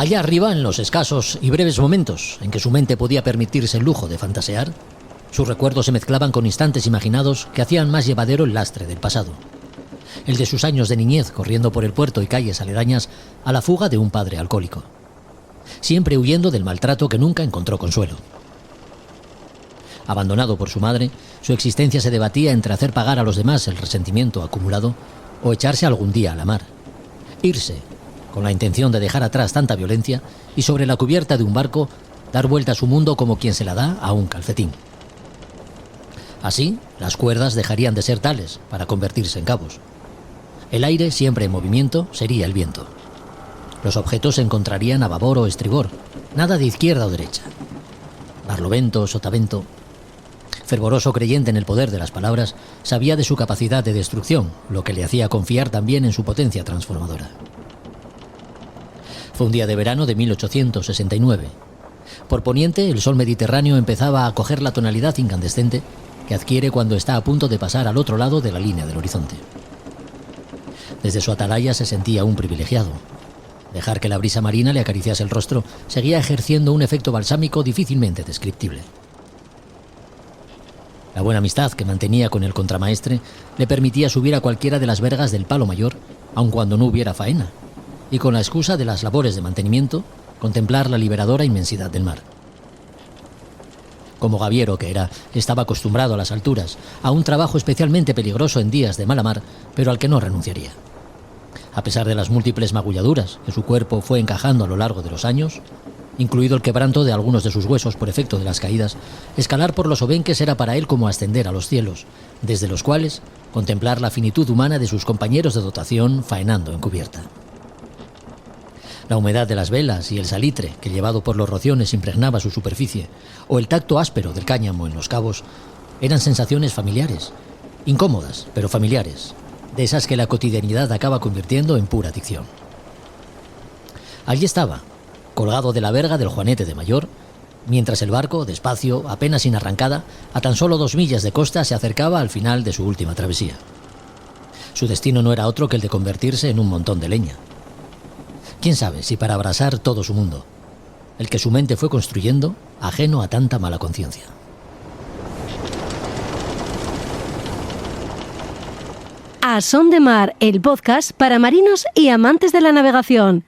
Allá arriba, en los escasos y breves momentos en que su mente podía permitirse el lujo de fantasear, sus recuerdos se mezclaban con instantes imaginados que hacían más llevadero el lastre del pasado. El de sus años de niñez corriendo por el puerto y calles aledañas a la fuga de un padre alcohólico, siempre huyendo del maltrato que nunca encontró consuelo. Abandonado por su madre, su existencia se debatía entre hacer pagar a los demás el resentimiento acumulado o echarse algún día a la mar. Irse, con la intención de dejar atrás tanta violencia, y sobre la cubierta de un barco dar vuelta a su mundo como quien se la da a un calcetín. Así, las cuerdas dejarían de ser tales para convertirse en cabos. El aire, siempre en movimiento, sería el viento. Los objetos se encontrarían a babor o estribor, nada de izquierda o derecha. Barlovento o sotavento. Fervoroso creyente en el poder de las palabras, sabía de su capacidad de destrucción, lo que le hacía confiar también en su potencia transformadora. Fue un día de verano de 1869. Por poniente, el sol mediterráneo empezaba a coger la tonalidad incandescente que adquiere cuando está a punto de pasar al otro lado de la línea del horizonte. Desde su atalaya se sentía un privilegiado. Dejar que la brisa marina le acariciase el rostro seguía ejerciendo un efecto balsámico difícilmente descriptible. La buena amistad que mantenía con el contramaestre le permitía subir a cualquiera de las vergas del Palo Mayor, aun cuando no hubiera faena, y con la excusa de las labores de mantenimiento, contemplar la liberadora inmensidad del mar. Como gaviero que era, estaba acostumbrado a las alturas, a un trabajo especialmente peligroso en días de mala mar, pero al que no renunciaría. A pesar de las múltiples magulladuras que su cuerpo fue encajando a lo largo de los años, incluido el quebranto de algunos de sus huesos por efecto de las caídas, escalar por los obenques era para él como ascender a los cielos, desde los cuales contemplar la finitud humana de sus compañeros de dotación faenando en cubierta. La humedad de las velas y el salitre que llevado por los rociones impregnaba su superficie, o el tacto áspero del cáñamo en los cabos, eran sensaciones familiares, incómodas pero familiares, de esas que la cotidianidad acaba convirtiendo en pura adicción. Allí estaba, colgado de la verga del Juanete de Mayor, mientras el barco, despacio, apenas sin arrancada, a tan solo 2 millas de costa se acercaba al final de su última travesía. Su destino no era otro que el de convertirse en un montón de leña. Quién sabe si para abrasar todo su mundo, el que su mente fue construyendo, ajeno a tanta mala conciencia. A Son de Mar, el podcast para marinos y amantes de la navegación.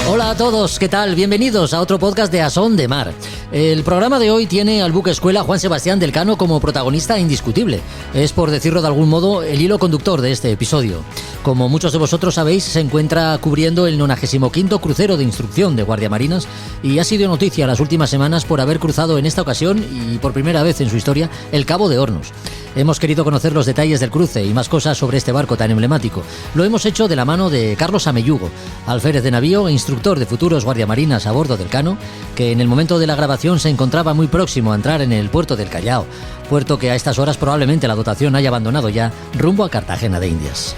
Hola a todos, ¿qué tal? Bienvenidos a otro podcast de A Son de Mar. El programa de hoy tiene al buque escuela Juan Sebastián del Cano como protagonista indiscutible. Es, por decirlo de algún modo, el hilo conductor de este episodio. Como muchos de vosotros sabéis, se encuentra cubriendo el 95º crucero de instrucción de guardiamarinas y ha sido noticia las últimas semanas por haber cruzado en esta ocasión, y por primera vez en su historia, el Cabo de Hornos. Hemos querido conocer los detalles del cruce y más cosas sobre este barco tan emblemático. Lo hemos hecho de la mano de Carlos Ameyugo, alférez de navío e instructor de futuros guardiamarinas a bordo del Cano, que en el momento de la grabación se encontraba muy próximo a entrar en el puerto del Callao, puerto que a estas horas probablemente la dotación haya abandonado ya rumbo a Cartagena de Indias.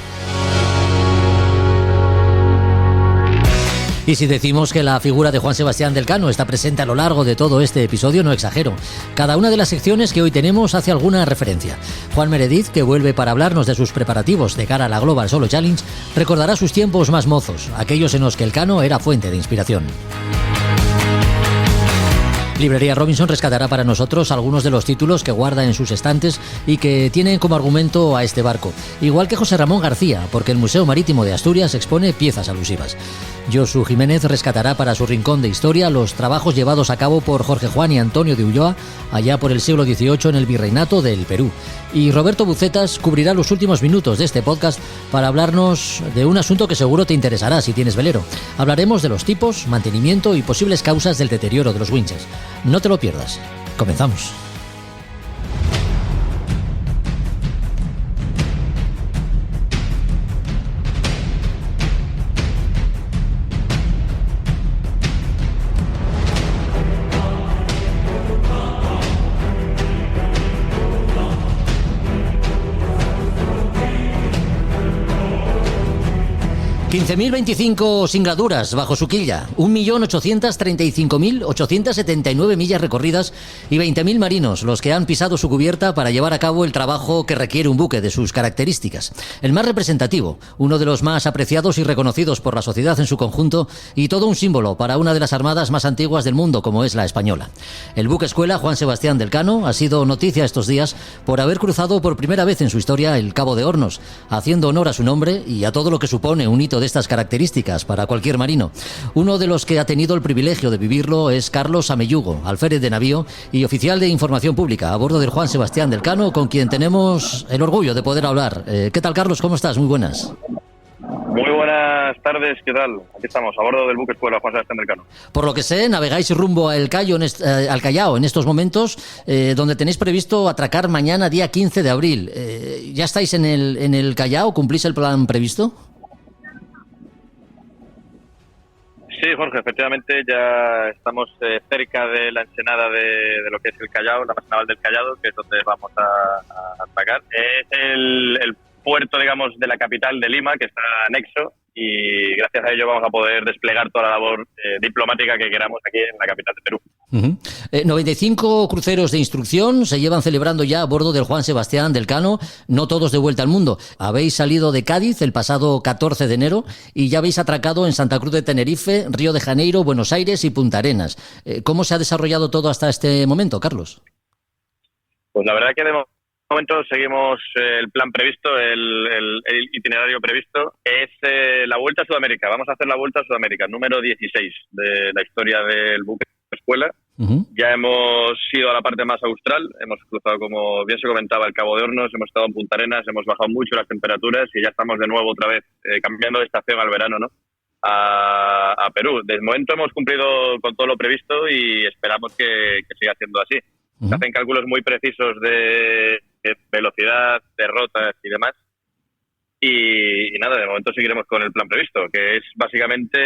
Y si decimos que la figura de Juan Sebastián del Cano está presente a lo largo de todo este episodio, no exagero. Cada una de las secciones que hoy tenemos hace alguna referencia. Juan Meredith, que vuelve para hablarnos de sus preparativos de cara a la Global Solo Challenge, recordará sus tiempos más mozos, aquellos en los que el Cano era fuente de inspiración. Librería Robinson rescatará para nosotros algunos de los títulos que guarda en sus estantes y que tienen como argumento a este barco, igual que José Ramón García, porque el Museo Marítimo de Asturias expone piezas alusivas. Josu Jiménez rescatará para su rincón de historia los trabajos llevados a cabo por Jorge Juan y Antonio de Ulloa allá por el siglo XVIII en el Virreinato del Perú. Y Roberto Bucetas cubrirá los últimos minutos de este podcast para hablarnos de un asunto que seguro te interesará si tienes velero. Hablaremos de los tipos, mantenimiento y posibles causas del deterioro de los winches. No te lo pierdas. Comenzamos. 15.025 singaduras bajo su quilla, 1.835.879 millas recorridas y 20.000 marinos los que han pisado su cubierta para llevar a cabo el trabajo que requiere un buque de sus características. El más representativo, uno de los más apreciados y reconocidos por la sociedad en su conjunto y todo un símbolo para una de las armadas más antiguas del mundo como es la española. El buque escuela Juan Sebastián del Cano ha sido noticia estos días por haber cruzado por primera vez en su historia el Cabo de Hornos, haciendo honor a su nombre y a todo lo que supone un hito de estas características para cualquier marino. Uno de los que ha tenido el privilegio de vivirlo es Carlos Amellugo, alférez de navío y oficial de información pública a bordo del Juan Sebastián del Cano, con quien tenemos el orgullo de poder hablar. ¿Qué tal, Carlos? ¿Cómo estás? Muy buenas. Muy buenas tardes, ¿qué tal? Aquí estamos, a bordo del buque escuela Juan Sebastián del Cano. Por lo que sé, navegáis rumbo al Callao en estos momentos, donde tenéis previsto atracar mañana, día 15 de abril. ¿Ya estáis en el Callao? ¿Cumplís el plan previsto? Sí, Jorge, efectivamente ya estamos cerca de la ensenada de lo que es el Callao, la base naval del Callao, que es donde vamos a atracar. Es el puerto, digamos, de la capital de Lima, que está anexo, y gracias a ello vamos a poder desplegar toda la labor diplomática que queramos aquí en la capital de Perú. 95 cruceros de instrucción se llevan celebrando ya a bordo del Juan Sebastián del Cano, no todos de vuelta al mundo. Habéis salido de Cádiz el pasado 14 de enero y ya habéis atracado en Santa Cruz de Tenerife, Río de Janeiro, Buenos Aires y Punta Arenas. ¿Cómo se ha desarrollado todo hasta este momento, Carlos? Pues la verdad que de momento seguimos el plan previsto, el itinerario previsto. Es la Vuelta a Sudamérica. Vamos a hacer la Vuelta a Sudamérica, número 16 de la historia del buque escuela. Ya hemos ido a la parte más austral, hemos cruzado, como bien se comentaba, el Cabo de Hornos, hemos estado en Punta Arenas, hemos bajado mucho las temperaturas y ya estamos de nuevo otra vez cambiando de estación al verano, ¿no? A Perú. De momento hemos cumplido con todo lo previsto y esperamos que siga siendo así. Se hacen cálculos muy precisos de velocidad, de rotas y demás. Y nada, de momento seguiremos con el plan previsto, que es básicamente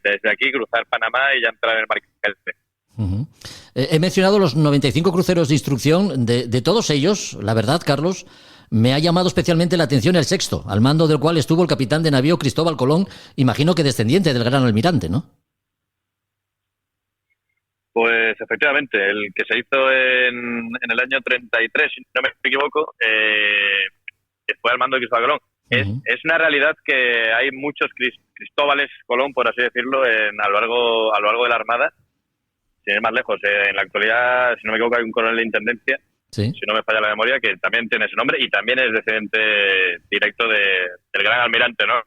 desde aquí cruzar Panamá y ya entrar en el Mar Caribe. He mencionado los 95 cruceros de instrucción. De todos ellos, la verdad, Carlos, me ha llamado especialmente la atención el sexto, al mando del cual estuvo el capitán de navío Cristóbal Colón, imagino que descendiente del gran almirante, ¿no? Pues efectivamente, el que se hizo en el año 33, si no me equivoco, fue al mando de Cristóbal Colón. Es una realidad que hay muchos Cristóbales Colón, por así decirlo, a lo largo de la Armada. Sin ir más lejos, en la actualidad, si no me equivoco, hay un coronel de intendencia, sí, si no me falla la memoria, que también tiene ese nombre y también es descendiente directo del gran almirante, ¿no?,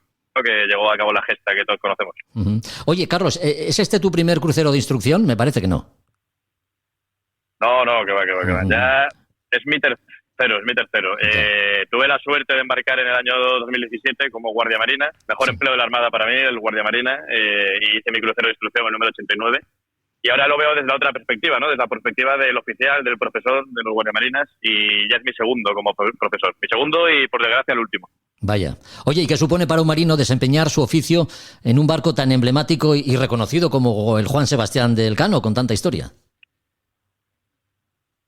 que llevó a cabo la gesta que todos conocemos. Oye, Carlos, ¿es este tu primer crucero de instrucción? Me parece que no. No, que va. Ya es mi tercero. Tuve la suerte de embarcar en el año 2017 como guardia marina, mejor empleo de la Armada para mí, el guardia marina, y hice mi crucero de instrucción, el número 89. Y ahora lo veo desde la otra perspectiva, ¿no? Desde la perspectiva del oficial, del profesor, de los guardiamarinas, y ya es mi segundo como profesor. Mi segundo y, por desgracia, el último. Vaya. Oye, ¿y qué supone para un marino desempeñar su oficio en un barco tan emblemático y reconocido como el Juan Sebastián del Cano, con tanta historia?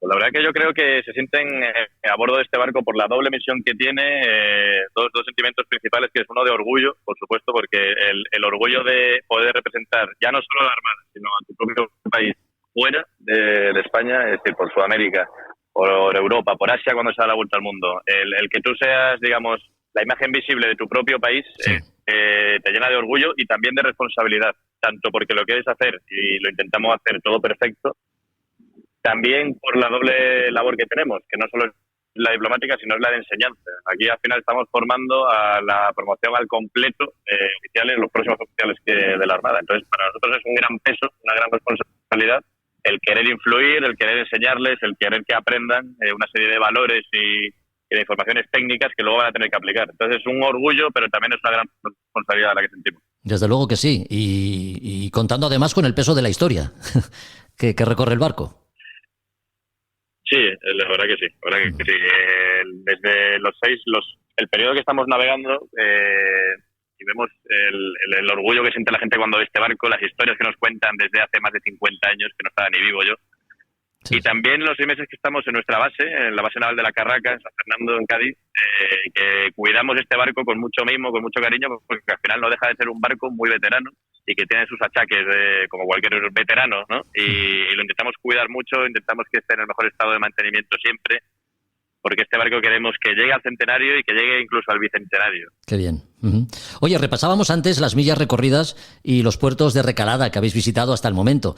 Pues la verdad que yo creo que se sienten a bordo de este barco por la doble misión que tiene, dos sentimientos principales, que es uno de orgullo, por supuesto, porque el orgullo de poder representar ya no solo a la Armada, sino a tu propio país fuera de España, es decir, por Sudamérica, por Europa, por Asia, cuando se da la vuelta al mundo. El que tú seas, digamos, la imagen visible de tu propio país, sí, te llena de orgullo y también de responsabilidad, tanto porque lo quieres hacer y lo intentamos hacer todo perfecto, también por la doble labor que tenemos, que no solo es la diplomática, sino es la de enseñanza. Aquí al final estamos formando a la promoción al completo oficiales, los próximos oficiales de la Armada. Entonces, para nosotros es un gran peso, una gran responsabilidad el querer influir, el querer enseñarles, el querer que aprendan una serie de valores y de informaciones técnicas que luego van a tener que aplicar. Entonces es un orgullo, pero también es una gran responsabilidad la que sentimos. Desde luego que sí, y contando además con el peso de la historia que recorre el barco. Sí, la verdad que sí. La verdad que sí. Desde el periodo que estamos navegando, y vemos el orgullo que siente la gente cuando ve este barco, las historias que nos cuentan desde hace más de 50 años, que no estaba ni vivo yo, Sí, y también los 6 meses que estamos en nuestra base, en la base naval de la Carraca, en San Fernando, en Cádiz, que cuidamos este barco con mucho mimo, con mucho cariño, porque al final no deja de ser un barco muy veterano y que tiene sus achaques como cualquier veterano, ¿no? Y lo intentamos cuidar mucho, intentamos que esté en el mejor estado de mantenimiento siempre, porque este barco queremos que llegue al centenario y que llegue incluso al bicentenario. Qué bien. Oye, repasábamos antes las millas recorridas y los puertos de recalada que habéis visitado hasta el momento,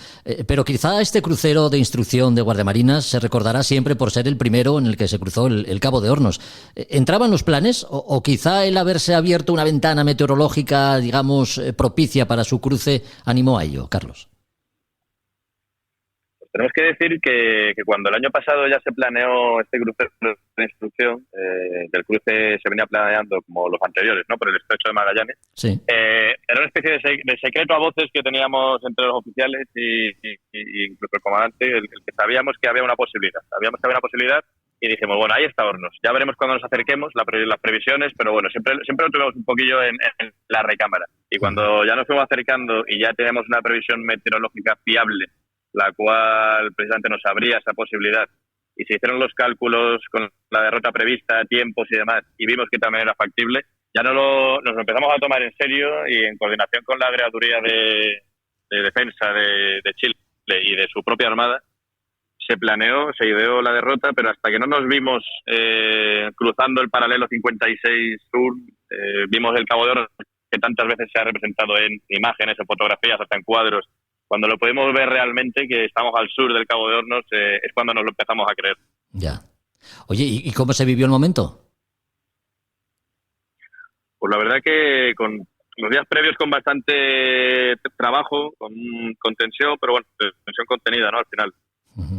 pero quizá este crucero de instrucción de guardiamarinas se recordará siempre por ser el primero en el que se cruzó el Cabo de Hornos. ¿Entraban los planes o quizá el haberse abierto una ventana meteorológica, digamos, propicia para su cruce animó a ello, Carlos? Tenemos que decir que cuando el año pasado ya se planeó este cruce de instrucción, del cruce se venía planeando como los anteriores, ¿no? Por el estrecho de Magallanes. Sí. Era una especie de secreto a voces que teníamos entre los oficiales y incluso el comandante, el que sabíamos que había una posibilidad. Sabíamos que había una posibilidad y dijimos, bueno, ahí está Hornos. Ya veremos cuando nos acerquemos las previsiones, pero bueno, siempre lo tuvimos un poquillo en la recámara. Y cuando ya nos fuimos acercando y ya tenemos una previsión meteorológica fiable, la cual precisamente nos abría esa posibilidad, y se hicieron los cálculos con la derrota prevista, tiempos y demás, y vimos que también era factible, ya nos lo empezamos a tomar en serio y en coordinación con la Agregaduría de Defensa de Chile y de su propia Armada, se planeó, se ideó la derrota, pero hasta que no nos vimos cruzando el paralelo 56 sur, vimos el Cabo de Hornos, que tantas veces se ha representado en imágenes, en fotografías, hasta en cuadros. Cuando lo pudimos ver realmente, que estamos al sur del Cabo de Hornos, es cuando nos lo empezamos a creer. Ya. Oye, ¿y cómo se vivió el momento? Pues la verdad que con los días previos con bastante trabajo, con tensión, pero bueno, tensión contenida, ¿no? Al final.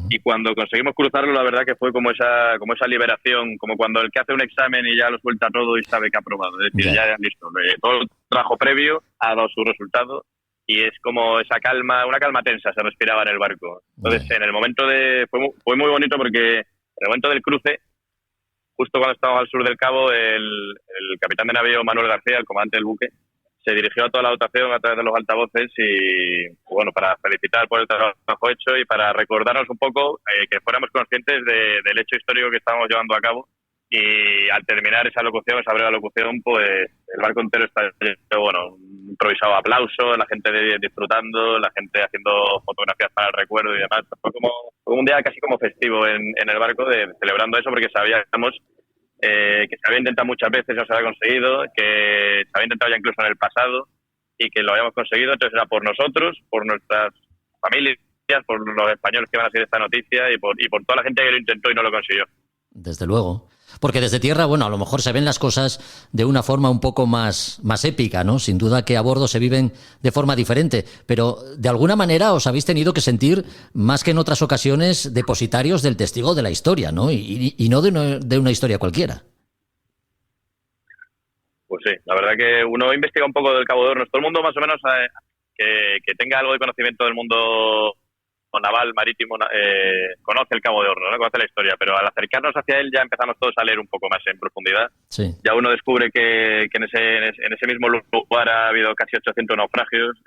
Y cuando conseguimos cruzarlo, la verdad que fue como esa liberación, como cuando el que hace un examen y ya lo suelta todo y sabe que ha aprobado. Es decir, ya listo. Todo el trabajo previo ha dado su resultado. Y es como esa calma, una calma tensa se respiraba en el barco. Entonces, en el momento fue muy bonito porque en el momento del cruce, justo cuando estábamos al sur del Cabo, el capitán de navío Manuel García, el comandante del buque, se dirigió a toda la dotación a través de los altavoces y, bueno, para felicitar por el trabajo hecho y para recordarnos un poco que fuéramos conscientes del hecho histórico que estábamos llevando a cabo. Y al terminar esa locución, esa breve locución, pues el barco entero está, bueno, un improvisado aplauso, la gente disfrutando, la gente haciendo fotografías para el recuerdo y demás. Fue como un día casi como festivo en el barco, celebrando eso, porque sabíamos que se había intentado muchas veces, no se había conseguido, que se había intentado ya incluso en el pasado y que lo habíamos conseguido. Entonces era por nosotros, por nuestras familias, por los españoles que van a seguir esta noticia y por toda la gente que lo intentó y no lo consiguió. Desde luego. Porque desde tierra, bueno, a lo mejor se ven las cosas de una forma un poco más épica, ¿no? Sin duda que a bordo se viven de forma diferente, pero de alguna manera os habéis tenido que sentir, más que en otras ocasiones, depositarios del testigo de la historia, ¿no? Y no de una historia cualquiera. Pues sí, la verdad que uno investiga un poco del Cabo de Hornos. Todo el mundo más o menos que tenga algo de conocimiento del mundo naval, marítimo, conoce el Cabo de Hornos, ¿no? Conoce la historia, pero al acercarnos hacia él ya empezamos todos a leer un poco más en profundidad. Sí. Ya uno descubre que en ese mismo lugar ha habido casi 800 naufragios,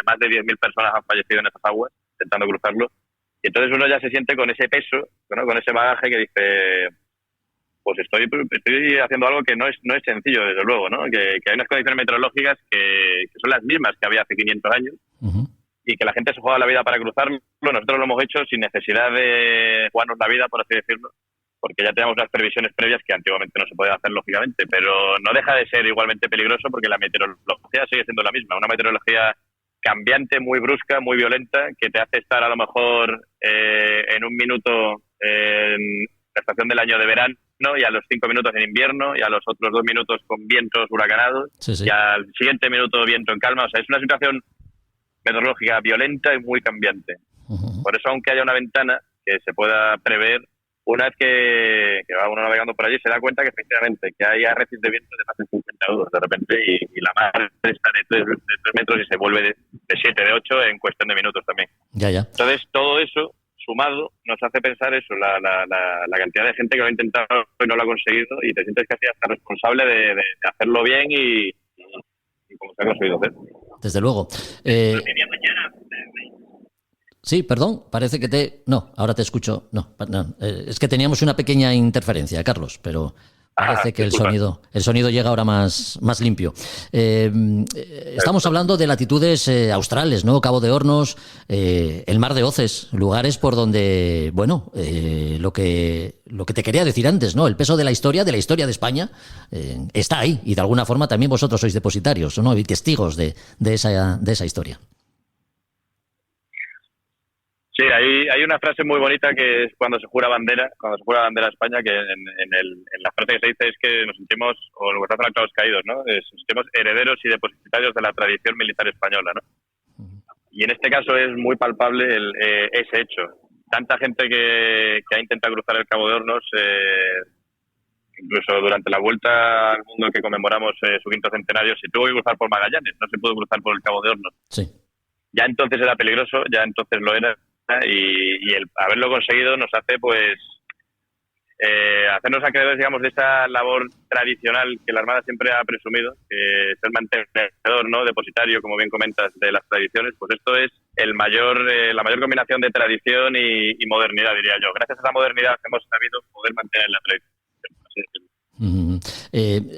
más de 10.000 personas han fallecido en esas aguas intentando cruzarlo, y entonces uno ya se siente con ese peso, ¿no? Con ese bagaje que dice, pues estoy haciendo algo que no es sencillo, desde luego, ¿no? Que hay unas condiciones meteorológicas que son las mismas que había hace 500 años, y que la gente se juega la vida para cruzarlo. Nosotros lo hemos hecho sin necesidad de jugarnos la vida, por así decirlo, porque ya tenemos unas previsiones previas que antiguamente no se podían hacer, lógicamente, pero no deja de ser igualmente peligroso porque la meteorología sigue siendo la misma, una meteorología cambiante, muy brusca, muy violenta, que te hace estar a lo mejor en un minuto en la estación del año de verano, y a los 5 minutos en invierno, y a los otros 2 minutos con vientos huracanados, y al siguiente minuto viento en calma. O sea, es una situación meteorológica violenta y muy cambiante. Por eso, aunque haya una ventana que se pueda prever, una vez que va uno navegando por allí, se da cuenta que efectivamente que hay arrecifes de viento de más de 50 nudos de repente, y la mar está de 3 metros y se vuelve de 7, de 8 en cuestión de minutos también. Ya. Entonces, todo eso sumado nos hace pensar eso, la cantidad de gente que lo ha intentado y no lo ha conseguido, y te sientes casi hasta responsable de hacerlo bien y como se ha conseguido hacer. Desde luego. Sí, perdón, parece que No, ahora te escucho. No, es que teníamos una pequeña interferencia, Carlos, pero parece que el sonido llega ahora más limpio. Estamos hablando de latitudes australes, ¿no? Cabo de Hornos, el Mar de Oces, lugares por donde, bueno, lo que te quería decir antes, ¿no? El peso de la historia de España, está ahí, y de alguna forma también vosotros sois depositarios, ¿no? Y testigos de esa historia. Sí, hay una frase muy bonita que es cuando se jura bandera a España, que en la frase que se dice es que nos sentimos, o lo que hacen los caídos, ¿no? Nos sentimos herederos y depositarios de la tradición militar española, ¿no? Y en este caso es muy palpable ese hecho. Tanta gente que ha intentado cruzar el Cabo de Hornos, incluso durante la vuelta al mundo que conmemoramos su 5º centenario, se tuvo que cruzar por Magallanes, no se pudo cruzar por el Cabo de Hornos. Sí. Ya entonces era peligroso, ya entonces lo era. Y el haberlo conseguido nos hace, pues, hacernos acreedores, digamos, de esa labor tradicional que la Armada siempre ha presumido, que es el mantenedor, ¿no? Depositario, como bien comentas, de las tradiciones. Pues esto es la mayor combinación de tradición y modernidad, diría yo. Gracias a esa modernidad hemos sabido poder mantener la tradición.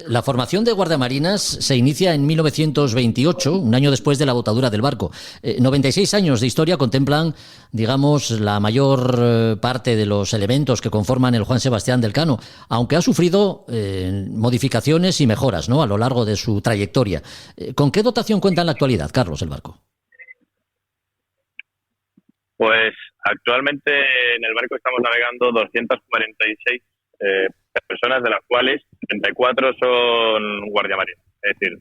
La formación de guardiamarinas se inicia en 1928, un año después de la botadura del barco. 96 años de historia contemplan, digamos, la mayor parte de los elementos que conforman el Juan Sebastián del Cano, aunque ha sufrido modificaciones y mejoras, ¿no?, a lo largo de su trayectoria. ¿Con qué dotación cuenta en la actualidad, Carlos, el barco? Pues actualmente en el barco estamos navegando 246 personas, de las cuales 34 son guardiamarinas. Es decir,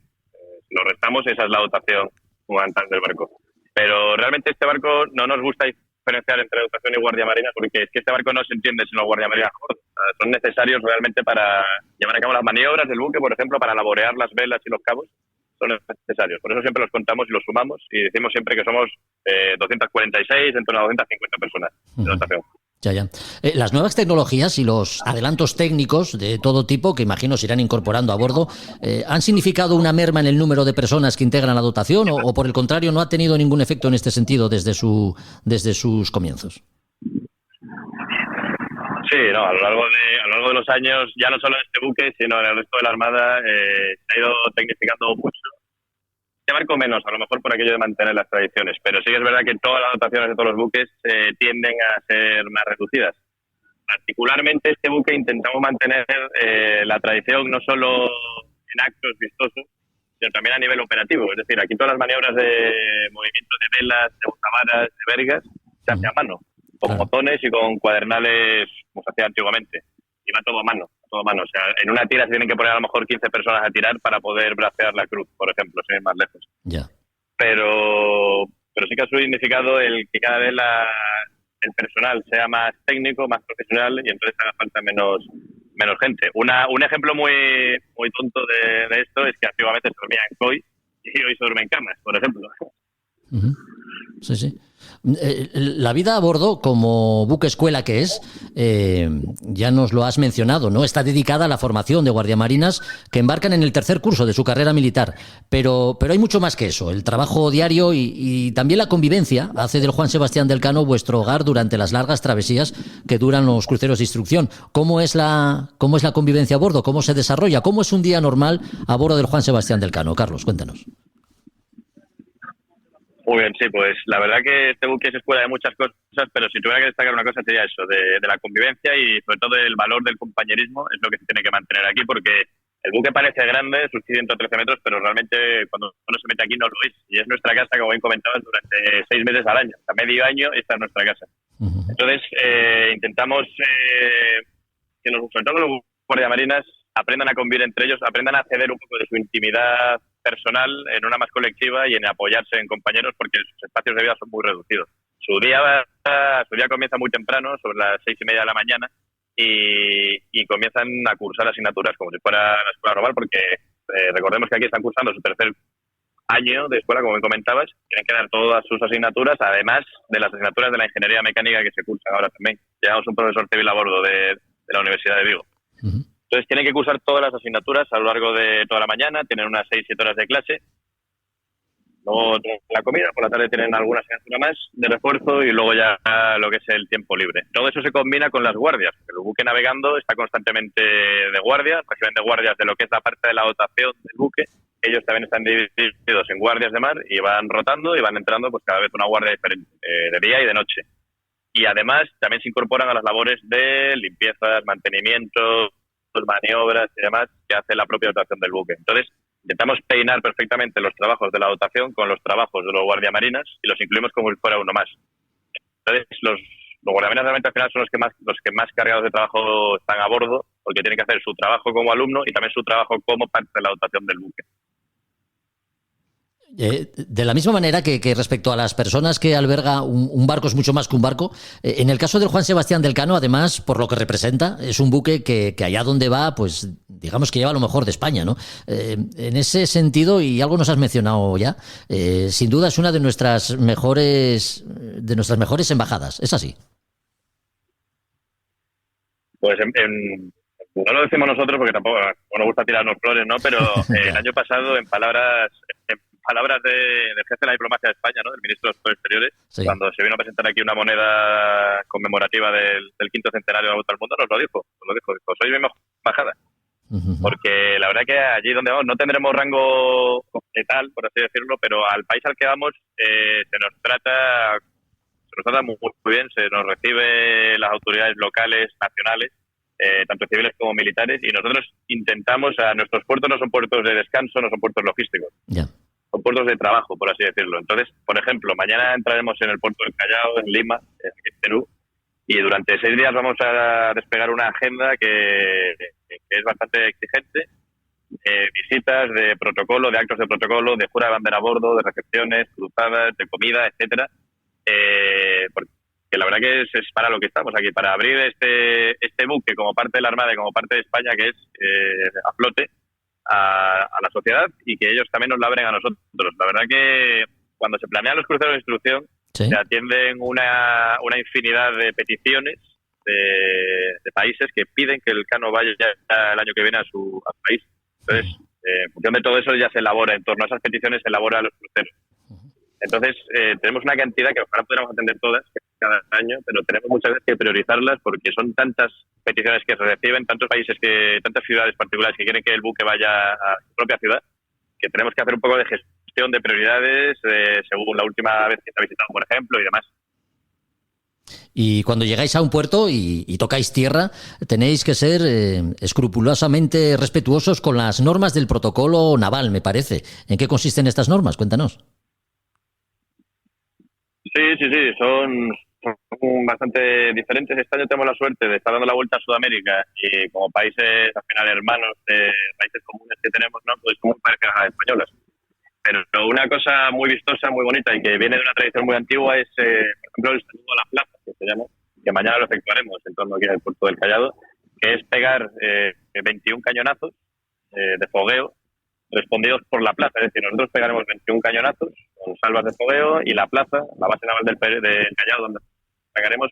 si lo restamos, esa es la dotación fundamental del barco. Pero realmente este barco no nos gusta diferenciar entre dotación y guardiamarina, porque es que este barco no se entiende sin los guardiamarinas. Son necesarios realmente para llevar a cabo las maniobras del buque, por ejemplo, para laborear las velas y los cabos. Son necesarios. Por eso siempre los contamos y los sumamos, y decimos siempre que somos 246, en torno a 250 personas de dotación. Ya. Las nuevas tecnologías y los adelantos técnicos de todo tipo, que imagino se irán incorporando a bordo, ¿han significado una merma en el número de personas que integran la dotación o por el contrario no ha tenido ningún efecto en este sentido desde sus comienzos? Sí, no, a lo largo de los años, ya no solo en este buque, sino en el resto de la Armada, se ha ido tecnificando mucho. Este barco menos, a lo mejor por aquello de mantener las tradiciones, pero sí que es verdad que todas las dotaciones de todos los buques tienden a ser más reducidas. Particularmente este buque intentamos mantener la tradición no solo en actos vistosos, sino también a nivel operativo. Es decir, aquí todas las maniobras de movimiento de velas, de botavaras, de vergas, se hace a mano, con motones y con cuadernales, como se hacía antiguamente. Y va todo a mano. O sea, en una tira se tienen que poner a lo mejor 15 personas a tirar para poder bracear la cruz, por ejemplo, sin ir más lejos. Ya. Pero sí que ha significado el que cada vez el personal sea más técnico, más profesional, y entonces haga falta menos gente. Un ejemplo muy tonto de esto es que antiguamente se dormía en COI y hoy se duerme en camas, por ejemplo. Uh-huh. Sí. La vida a bordo, como buque escuela que es, ya nos lo has mencionado, ¿no? Está dedicada a la formación de guardiamarinas que embarcan en el 3er curso de su carrera militar. Pero hay mucho más que eso. El trabajo diario y también la convivencia hace del Juan Sebastián del Cano vuestro hogar durante las largas travesías que duran los cruceros de instrucción. ¿Cómo es la convivencia a bordo? ¿Cómo se desarrolla? ¿Cómo es un día normal a bordo del Juan Sebastián del Cano? Carlos, cuéntanos. Muy bien, sí, pues la verdad que este buque es escuela de muchas cosas, pero si tuviera que destacar una cosa sería eso, de la convivencia y sobre todo el valor del compañerismo, es lo que se tiene que mantener aquí, porque el buque parece grande, sus 113 metros, pero realmente cuando uno se mete aquí no lo es, y es nuestra casa, como bien comentabas, durante 6 meses al año, a medio año esta es nuestra casa. Uh-huh. Entonces intentamos que sobre todo los guardiamarinas aprendan a convivir entre ellos, aprendan a ceder un poco de su intimidad personal en una más colectiva y en apoyarse en compañeros, porque sus espacios de vida son muy reducidos. Su día comienza muy temprano, sobre las 6:30 de la mañana, y comienzan a cursar asignaturas como si fuera la escuela normal, porque recordemos que aquí están cursando su 3er año de escuela, como me comentabas. Tienen que dar todas sus asignaturas, además de las asignaturas de la ingeniería mecánica que se cursan ahora también. Llevamos un profesor civil a bordo de la Universidad de Vigo. Uh-huh. Entonces tienen que cursar todas las asignaturas a lo largo de toda la mañana, tienen unas 6-7 horas de clase, Luego la comida, por la tarde tienen alguna asignatura más de refuerzo y luego ya lo que es el tiempo libre. Todo eso se combina con las guardias. El buque navegando está constantemente de guardia, reciben de guardias de lo que es la parte de la dotación del buque. Ellos también están divididos en guardias de mar y van rotando y van entrando pues cada vez una guardia diferente, de día y de noche. Y además también se incorporan a las labores de limpieza, mantenimiento, maniobras y demás que hace la propia dotación del buque. Entonces, intentamos peinar perfectamente los trabajos de la dotación con los trabajos de los guardiamarinas y los incluimos como si fuera uno más. Entonces, los guardiamarinas realmente al final son los que más cargados de trabajo están a bordo, porque tienen que hacer su trabajo como alumno y también su trabajo como parte de la dotación del buque. De la misma manera que respecto a las personas que alberga un barco es mucho más que un barco, en el caso del Juan Sebastián del Cano, además, por lo que representa, es un buque que allá donde va, pues digamos que lleva lo mejor de España, ¿no? En ese sentido, y algo nos has mencionado ya, sin duda es una de nuestras mejores embajadas, ¿es así? Pues no lo decimos nosotros porque tampoco nos gusta tirarnos flores, ¿no? Pero el año pasado, en palabras del jefe de la diplomacia de España, ¿no? Del ministro de Asuntos Exteriores, sí, cuando se vino a presentar aquí una moneda conmemorativa del quinto centenario de la Vuelta al Mundo, nos lo dijo, sois mi embajada. Porque la verdad que allí donde vamos no tendremos rango tal, por así decirlo, pero al país al que vamos se nos trata muy bien, se nos recibe las autoridades locales, nacionales, tanto civiles como militares, y nosotros intentamos, nuestros puertos no son puertos de descanso, no son puertos logísticos. Yeah. Son puertos de trabajo, por así decirlo. Entonces, por ejemplo, mañana entraremos en el puerto del Callao, en Lima, en Perú, y durante 6 días vamos a despegar una agenda que es bastante exigente, visitas de protocolo, de actos de protocolo, de jura de bandera a bordo, de recepciones, cruzadas, de comida, etcétera, porque la verdad que es para lo que estamos aquí, para abrir este buque como parte de la Armada y como parte de España, que es a flote, a la sociedad, y que ellos también nos la abren a nosotros. La verdad que cuando se planean los cruceros de instrucción, ¿sí?, se atienden una infinidad de peticiones de países que piden que el Cano vaya ya el año que viene a su país. Entonces, en función de todo eso ya se elabora, en torno a esas peticiones se elabora los cruceros. Entonces, tenemos una cantidad que ojalá pudiéramos atender todas cada año, pero tenemos muchas veces que priorizarlas porque son tantas peticiones que se reciben, tantos países, tantas ciudades particulares que quieren que el buque vaya a su propia ciudad, que tenemos que hacer un poco de gestión de prioridades según la última vez que se ha visitado, por ejemplo, y demás. Y cuando llegáis a un puerto y tocáis tierra, tenéis que ser escrupulosamente respetuosos con las normas del protocolo naval, me parece. ¿En qué consisten estas normas? Cuéntanos. Sí, son bastante diferentes. Este año tenemos la suerte de estar dando la vuelta a Sudamérica y como países, al final, hermanos de países comunes que tenemos, ¿no? Pues como parejas españolas. Pero una cosa muy vistosa, muy bonita y que viene de una tradición muy antigua es, por ejemplo, el saludo a la plaza, que se llama, que mañana lo efectuaremos en torno aquí al puerto del Callao, que es pegar 21 cañonazos de fogueo respondidos por la plaza. Es decir, nosotros pegaremos 21 cañonazos con salvas de fogueo y la plaza, la base naval del Callao, donde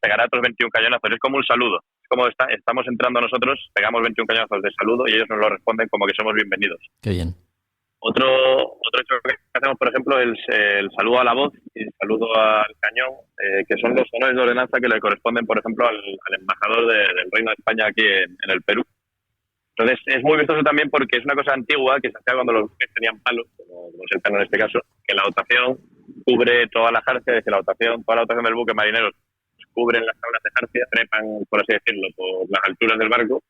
pegará otros 21 cañonazos. Es como un saludo. Es como estamos entrando nosotros, pegamos 21 cañonazos de saludo y ellos nos lo responden como que somos bienvenidos. Qué bien. Otro hecho que hacemos, por ejemplo, es el saludo a la voz y el saludo al cañón, que son los honores de ordenanza que le corresponden, por ejemplo, al embajador del Reino de España aquí en el Perú. Entonces, es muy vistoso también porque es una cosa antigua que se hacía cuando los buques tenían palos, como es el caso en este caso, que la dotación cubre toda la jarcia, desde toda la dotación del buque, marineros cubren las tablas de jarcia, trepan, por así decirlo, por las alturas del barco,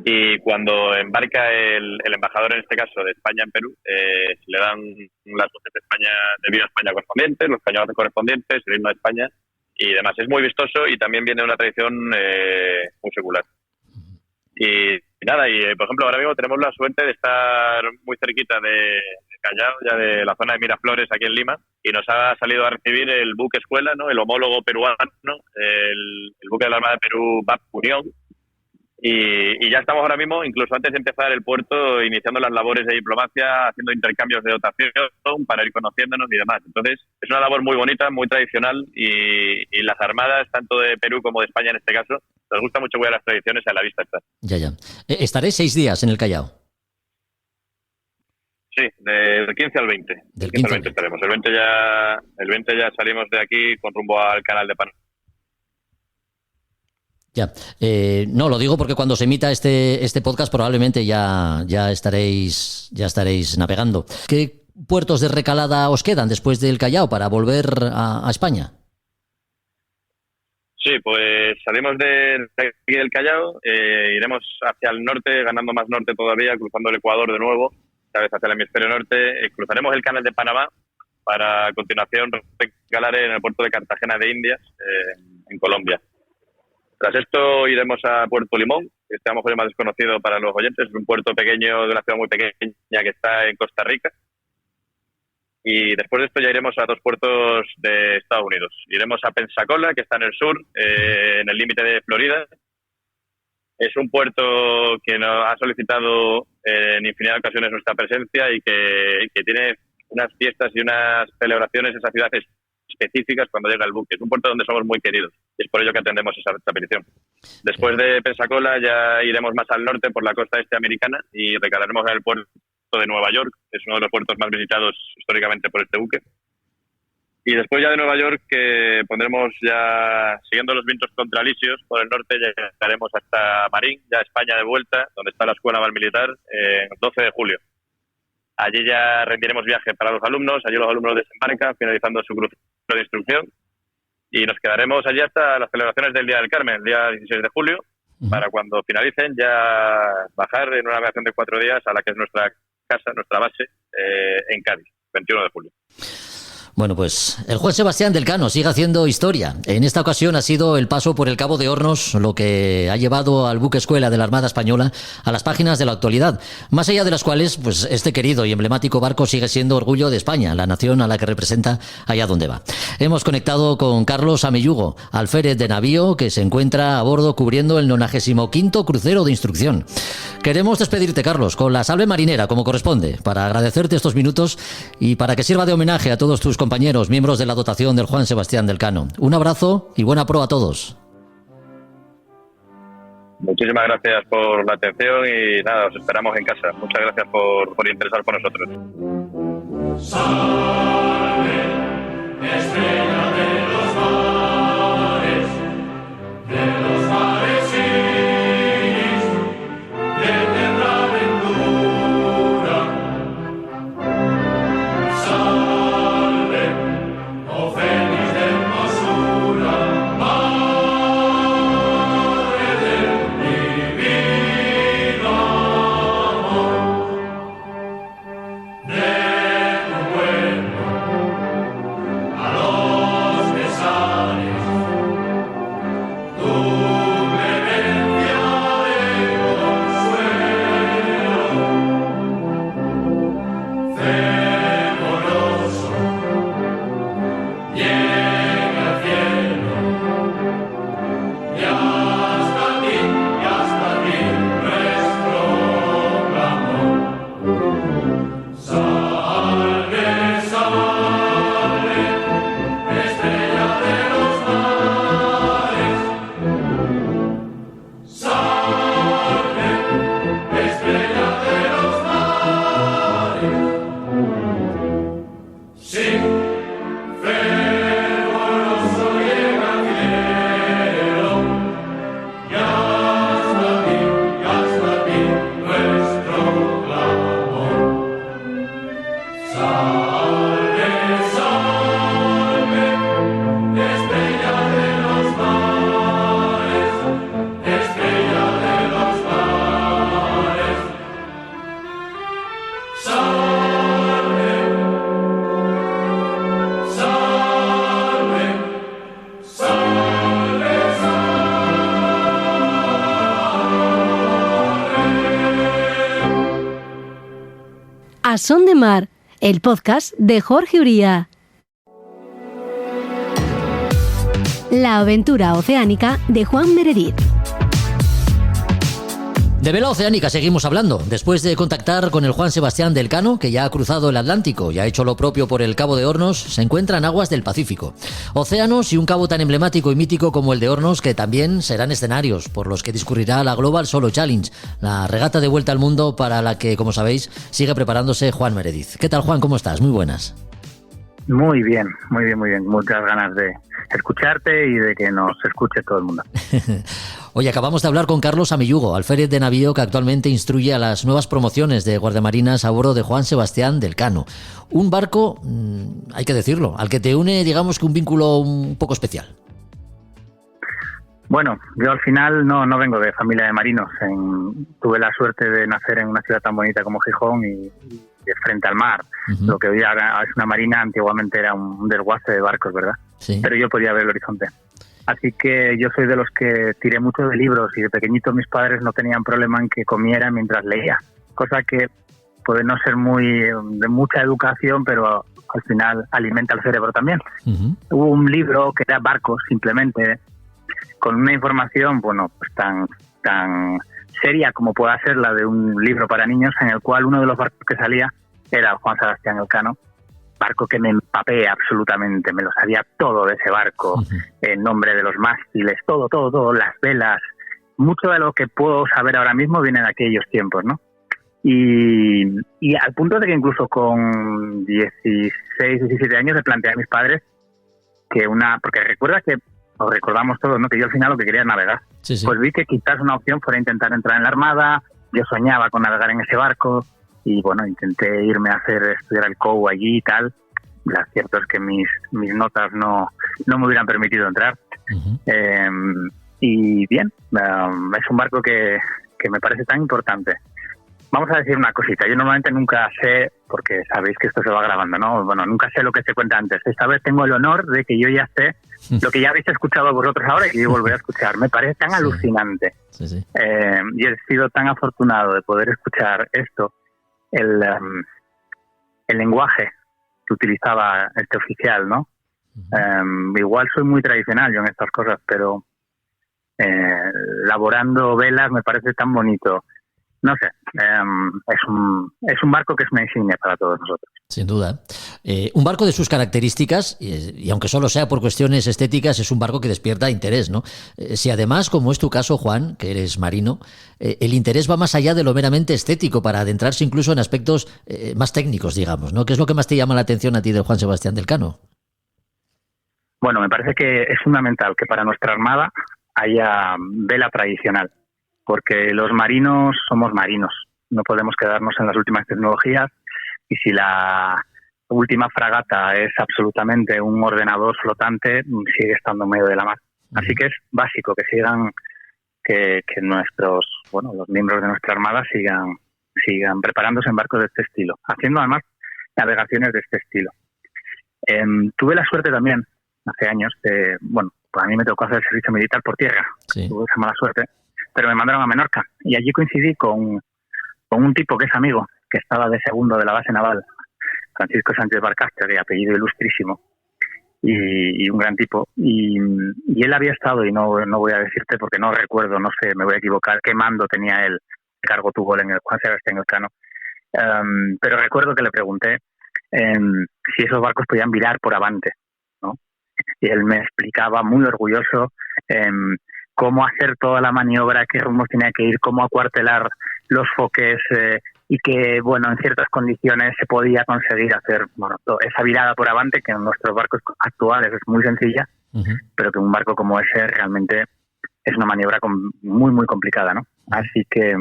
y cuando embarca el embajador, en este caso de España en Perú, le dan las voces de España, de Viva España correspondientes, los cañonazos correspondientes, el himno de España y demás. Es muy vistoso y también viene de una tradición muy secular. Y nada, por ejemplo, ahora mismo tenemos la suerte de estar muy cerquita de Callao, ya de la zona de Miraflores, aquí en Lima, y nos ha salido a recibir el buque escuela, ¿no? El homólogo peruano, el buque de la Armada de Perú, VAP Unión. Y ya estamos ahora mismo, incluso antes de empezar el puerto, iniciando las labores de diplomacia, haciendo intercambios de dotación para ir conociéndonos y demás. Entonces, es una labor muy bonita, muy tradicional y las armadas, tanto de Perú como de España en este caso, nos gusta mucho cuidar las tradiciones, a la vista está. Ya. Estaré 6 días en el Callao. Sí, del 15 al 20. Del 15 al 20 estaremos. El 20 ya salimos de aquí con rumbo al canal de Panamá. Ya. No, lo digo porque cuando se emita este podcast probablemente ya estaréis navegando. ¿Qué puertos de recalada os quedan después del Callao para volver a España? Sí, pues salimos de aquí del Callao, iremos hacia el norte, ganando más norte todavía, cruzando el Ecuador de nuevo, esta vez hacia el hemisferio norte, cruzaremos el canal de Panamá para a continuación recalar en el puerto de Cartagena de Indias, en Colombia. Tras esto iremos a Puerto Limón, que este a lo mejor es más desconocido para los oyentes, es un puerto pequeño de una ciudad muy pequeña que está en Costa Rica. Y después de esto ya iremos a 2 puertos de Estados Unidos. Iremos a Pensacola, que está en el sur, en el límite de Florida. Es un puerto que nos ha solicitado en infinidad de ocasiones nuestra presencia y que tiene unas fiestas y unas celebraciones en esas ciudades específicas cuando llega el buque. Es un puerto donde somos muy queridos y es por ello que atendemos esa petición. Después de Pensacola ya iremos más al norte por la costa este americana y recalaremos en el puerto de Nueva York, que es uno de los puertos más visitados históricamente por este buque. Y después ya de Nueva York, que pondremos ya, siguiendo los vientos contralisios por el norte, llegaremos hasta Marín, ya España de vuelta, donde está la Escuela Naval Militar, el 12 de julio. Allí ya rendiremos viaje para los alumnos, allí los alumnos desembarcan, finalizando su crucero de instrucción, y nos quedaremos allí hasta las celebraciones del Día del Carmen, el día 16 de julio, para cuando finalicen ya bajar en una navegación de 4 días a la que es nuestra casa, nuestra base, en Cádiz, 21 de julio. Bueno, pues el Juan Sebastián del Cano sigue haciendo historia. En esta ocasión ha sido el paso por el Cabo de Hornos lo que ha llevado al buque escuela de la Armada Española a las páginas de la actualidad, más allá de las cuales, pues este querido y emblemático barco sigue siendo orgullo de España, la nación a la que representa allá donde va. Hemos conectado con Carlos Amellugo, alférez de navío que se encuentra a bordo cubriendo el 95º crucero de instrucción. Queremos despedirte, Carlos, con la salve marinera, como corresponde, para agradecerte estos minutos y para que sirva de homenaje a todos tus compañeros, miembros de la dotación del Juan Sebastián del Cano. Un abrazo y buena proa a todos. Muchísimas gracias por la atención y nada, os esperamos en casa. Muchas gracias por interesar por nosotros. Salve, estrella de los mares, iris, de eterna aventura. Salve, oh fénix de hermosura, madre del divino amor. De tu cuerpo a los pesares, tu clemencia de consuelo, fervoroso, llega al cielo, y hasta ti nuestro clamor. Salve, salve, estrella de los mares. Salve, estrella de los mares. Sí, fervoroso llega al cielo, y hasta ti nuestro clamor. Salve, salve, estrella de los mares, estrella de los mares. Salve, salve, salve, A Son de Mar, el podcast de Jorge Uría. La aventura oceánica de Juan Meredith. De vela oceánica seguimos hablando. Después de contactar con el Juan Sebastián del Cano, que ya ha cruzado el Atlántico y ha hecho lo propio por el Cabo de Hornos, se encuentra en aguas del Pacífico. Océanos y un cabo tan emblemático y mítico como el de Hornos, que también serán escenarios por los que discurrirá la Global Solo Challenge, la regata de vuelta al mundo para la que, como sabéis, sigue preparándose Juan Meredith. ¿Qué tal, Juan? ¿Cómo estás? Muy buenas. Muy bien, muy bien, muy bien. Muchas ganas de escucharte y de que nos escuche todo el mundo. Oye, acabamos de hablar con Carlos Amillugo, alférez de navío que actualmente instruye a las nuevas promociones de guardiamarinas a bordo de Juan Sebastián del Cano. Un barco, hay que decirlo, al que te une, digamos que un vínculo un poco especial. Bueno, yo al final no vengo de familia de marinos. Tuve la suerte de nacer en una ciudad tan bonita como Gijón y frente al mar. Uh-huh. Lo que hoy ahora es una marina, antiguamente era un desguace de barcos, ¿verdad? Sí. Pero yo podía ver el horizonte. Así que yo soy de los que tiré mucho de libros y de pequeñito mis padres no tenían problema en que comiera mientras leía. Cosa que puede no ser de mucha educación, pero al final alimenta el cerebro también. Uh-huh. Hubo un libro que era Barcos, simplemente, con una información, bueno, pues tan seria como pueda ser la de un libro para niños, en el cual uno de los barcos que salía era Juan Sebastián Elcano, barco que me empapé absolutamente, me lo sabía todo de ese barco, uh-huh. El nombre de los mástiles, todo, las velas, mucho de lo que puedo saber ahora mismo viene de aquellos tiempos, ¿no? Y al punto de que incluso con 16, 17 años le planteé a mis padres que porque recuerda que nos recordamos todos, ¿no? Que yo al final lo que quería es navegar. Sí. Pues vi que quizás una opción fuera intentar entrar en la Armada. Yo soñaba con navegar en ese barco y bueno, intenté irme a estudiar el COU allí y tal. Lo cierto es que mis notas no me hubieran permitido entrar. Uh-huh. Y bien, es un barco que me parece tan importante. Vamos a decir una cosita, yo normalmente nunca sé, porque sabéis que esto se va grabando, ¿no? Bueno, nunca sé lo que se cuenta antes. Esta vez tengo el honor de que yo ya sé lo que ya habéis escuchado vosotros ahora y que yo volveré a escuchar. Me parece tan alucinante. Sí. Y he sido tan afortunado de poder escuchar esto. El lenguaje que utilizaba este oficial, ¿no? Uh-huh. Igual soy muy tradicional yo en estas cosas, pero laborando velas me parece tan bonito. No sé, es un barco que es una insignia para todos nosotros. Sin duda. Un barco de sus características, y aunque solo sea por cuestiones estéticas, es un barco que despierta interés, ¿no? Si además, como es tu caso, Juan, que eres marino, el interés va más allá de lo meramente estético, para adentrarse incluso en aspectos más técnicos, digamos, ¿no? ¿Qué es lo que más te llama la atención a ti del Juan Sebastián del Cano? Bueno, me parece que es fundamental que para nuestra Armada haya vela tradicional. Porque los marinos somos marinos, no podemos quedarnos en las últimas tecnologías y si la última fragata es absolutamente un ordenador flotante, sigue estando en medio de la mar. Así que es básico que sigan, que los miembros de nuestra armada sigan preparándose en barcos de este estilo, haciendo además navegaciones de este estilo. Tuve la suerte también, hace años, a mí me tocó hacer el servicio militar por tierra, sí. Tuve esa mala suerte. Pero me mandaron a Menorca y allí coincidí con un tipo que es amigo, que estaba de segundo de la base naval, Francisco Sánchez Barcastre, de apellido ilustrísimo, y un gran tipo. Y él había estado, y no voy a decirte porque no recuerdo, no sé, me voy a equivocar, qué mando tenía él, qué cargo tuvo él en el Juan Sebastián Elcano. Pero recuerdo que le pregunté si esos barcos podían virar por avante, ¿no? Y él me explicaba muy orgulloso cómo hacer toda la maniobra, qué rumbos tenía que ir, cómo acuartelar los foques y que, bueno, en ciertas condiciones se podía conseguir hacer esa virada por avante, que en nuestros barcos actuales es muy sencilla, uh-huh. Pero que un barco como ese realmente es una maniobra muy, muy complicada, ¿no? Uh-huh. Así que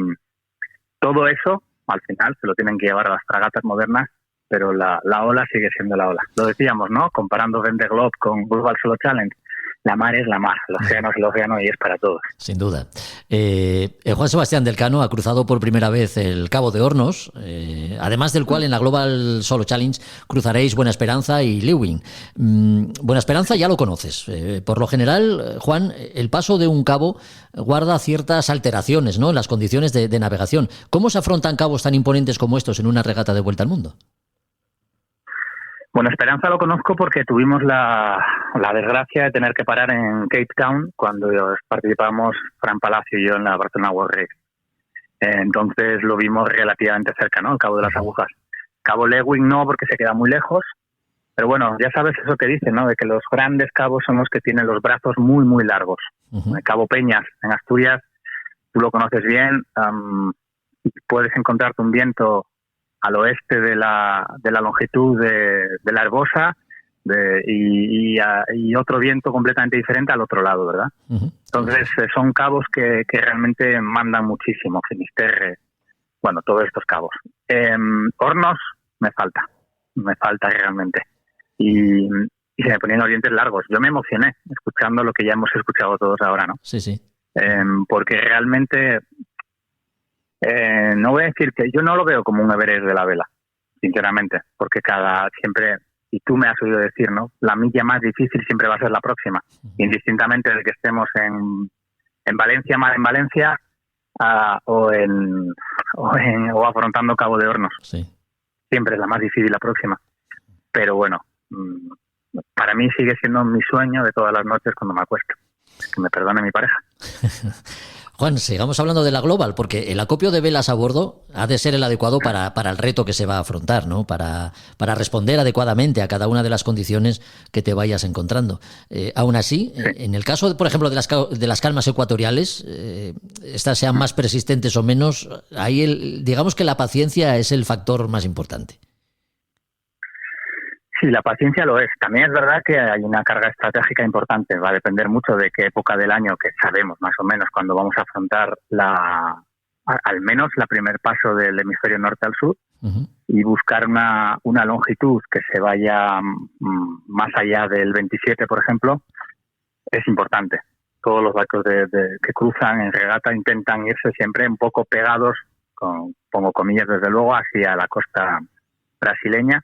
todo eso, al final, se lo tienen que llevar a las fragatas modernas, pero la ola sigue siendo la ola. Lo decíamos, ¿no? Comparando Vendée Globe con Global Solo Challenge. La mar es la mar, el océano es el océano y es para todos. Sin duda. Juan Sebastián del Cano ha cruzado por primera vez el Cabo de Hornos, además del cual en la Global Solo Challenge cruzaréis Buena Esperanza y Leeuwin. Buena Esperanza ya lo conoces. Por lo general, Juan, el paso de un cabo guarda ciertas alteraciones, ¿no?, en las condiciones de navegación. ¿Cómo se afrontan cabos tan imponentes como estos en una regata de vuelta al mundo? Bueno, Esperanza lo conozco porque tuvimos la desgracia de tener que parar en Cape Town cuando participamos, Fran Palacio y yo, en la Barcelona World Race. Entonces lo vimos relativamente cerca, ¿no? El Cabo de las Agujas. Cabo Lewin no, porque se queda muy lejos. Pero bueno, ya sabes eso que dicen, ¿no? De que los grandes cabos son los que tienen los brazos muy, muy largos. Uh-huh. Cabo Peñas, en Asturias, tú lo conoces bien, puedes encontrarte un viento al oeste de la longitud de la Herbosa y otro viento completamente diferente al otro lado, ¿verdad? Uh-huh. Entonces son cabos que realmente mandan muchísimo, Finisterre, bueno, todos estos cabos. Hornos me falta realmente. Y se me ponían los dientes largos. Yo me emocioné escuchando lo que ya hemos escuchado todos ahora, ¿no? Sí, sí. Porque realmente no voy a decir que yo no lo veo como un Everest de la vela, sinceramente, porque siempre, y tú me has oído decir, ¿no? La milla más difícil siempre va a ser la próxima, indistintamente de que estemos en Valencia, mar en Valencia, o afrontando Cabo de Hornos. Sí. Siempre es la más difícil la próxima. Pero bueno, para mí sigue siendo mi sueño de todas las noches cuando me acuesto. Que me perdone mi pareja. Juan, sigamos hablando de la Global, porque el acopio de velas a bordo ha de ser el adecuado para el reto que se va a afrontar, ¿no? Para responder adecuadamente a cada una de las condiciones que te vayas encontrando. Aún así, sí. En el caso, por ejemplo, de las calmas ecuatoriales, estas sean más persistentes o menos, ahí digamos que la paciencia es el factor más importante. Sí, la paciencia lo es. También es verdad que hay una carga estratégica importante. Va a depender mucho de qué época del año, que sabemos más o menos cuando vamos a afrontar al menos la primer paso del hemisferio norte al sur, uh-huh, y buscar una longitud que se vaya más allá del 27, por ejemplo, es importante. Todos los barcos que cruzan en regata intentan irse siempre un poco pegados, pongo comillas desde luego, hacia la costa brasileña,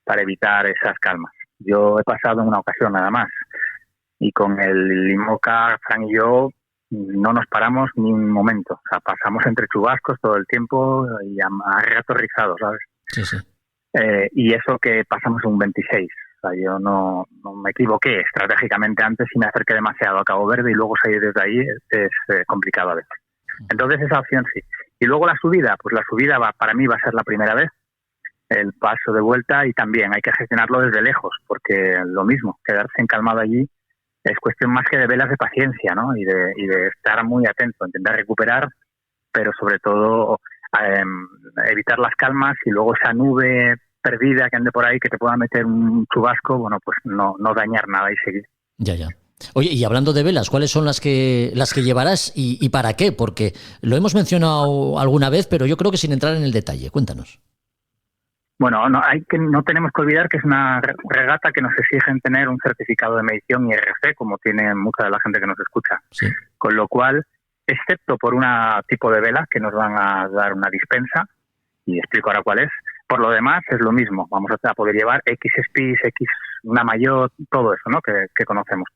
para evitar esas calmas. Yo he pasado en una ocasión nada más y con el IMOCA, Frank y yo no nos paramos ni un momento. O sea, pasamos entre chubascos todo el tiempo y a ratos rizados, ¿sabes? Sí, sí. Y eso que pasamos un 26. O sea, yo no me equivoqué estratégicamente antes y me acerqué demasiado a Cabo Verde y luego salir desde ahí es complicado a veces. Entonces esa opción sí. Y luego la subida, pues la subida para mí va a ser la primera vez. El paso de vuelta y también hay que gestionarlo desde lejos, porque lo mismo, quedarse encalmado allí es cuestión más que de velas de paciencia, ¿no? Y de estar muy atento, intentar recuperar, pero sobre todo evitar las calmas y luego esa nube perdida que ande por ahí que te pueda meter un chubasco, bueno, pues no dañar nada y seguir. Ya. Oye, y hablando de velas, ¿cuáles son las que llevarás y para qué? Porque lo hemos mencionado alguna vez, pero yo creo que sin entrar en el detalle. Cuéntanos. Bueno, no tenemos que olvidar que es una regata que nos exigen tener un certificado de medición IRC, como tiene mucha de la gente que nos escucha. Sí. Con lo cual, excepto por un tipo de vela que nos van a dar una dispensa, y explico ahora cuál es, por lo demás es lo mismo. Vamos a poder llevar X Spice, X una mayor, todo eso, ¿no? que conocemos.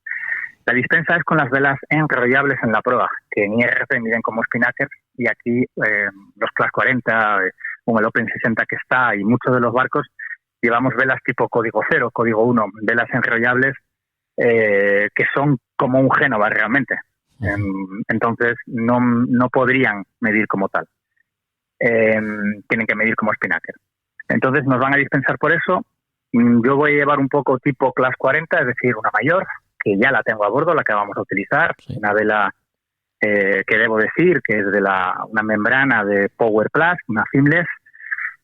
La dispensa es con las velas enrollables en la proa, que en IRC miden como spinnaker, y aquí los Class 40... con el Open 60 que está y muchos de los barcos llevamos velas tipo código 0, código 1, velas enrollables que son como un Génova realmente. Entonces no podrían medir como tal. Tienen que medir como spinnaker. Entonces nos van a dispensar por eso. Yo voy a llevar un poco tipo Class 40, es decir, una mayor, que ya la tengo a bordo, la que vamos a utilizar. Sí. Una vela que debo decir que es de una membrana de Power Plus, una Finless,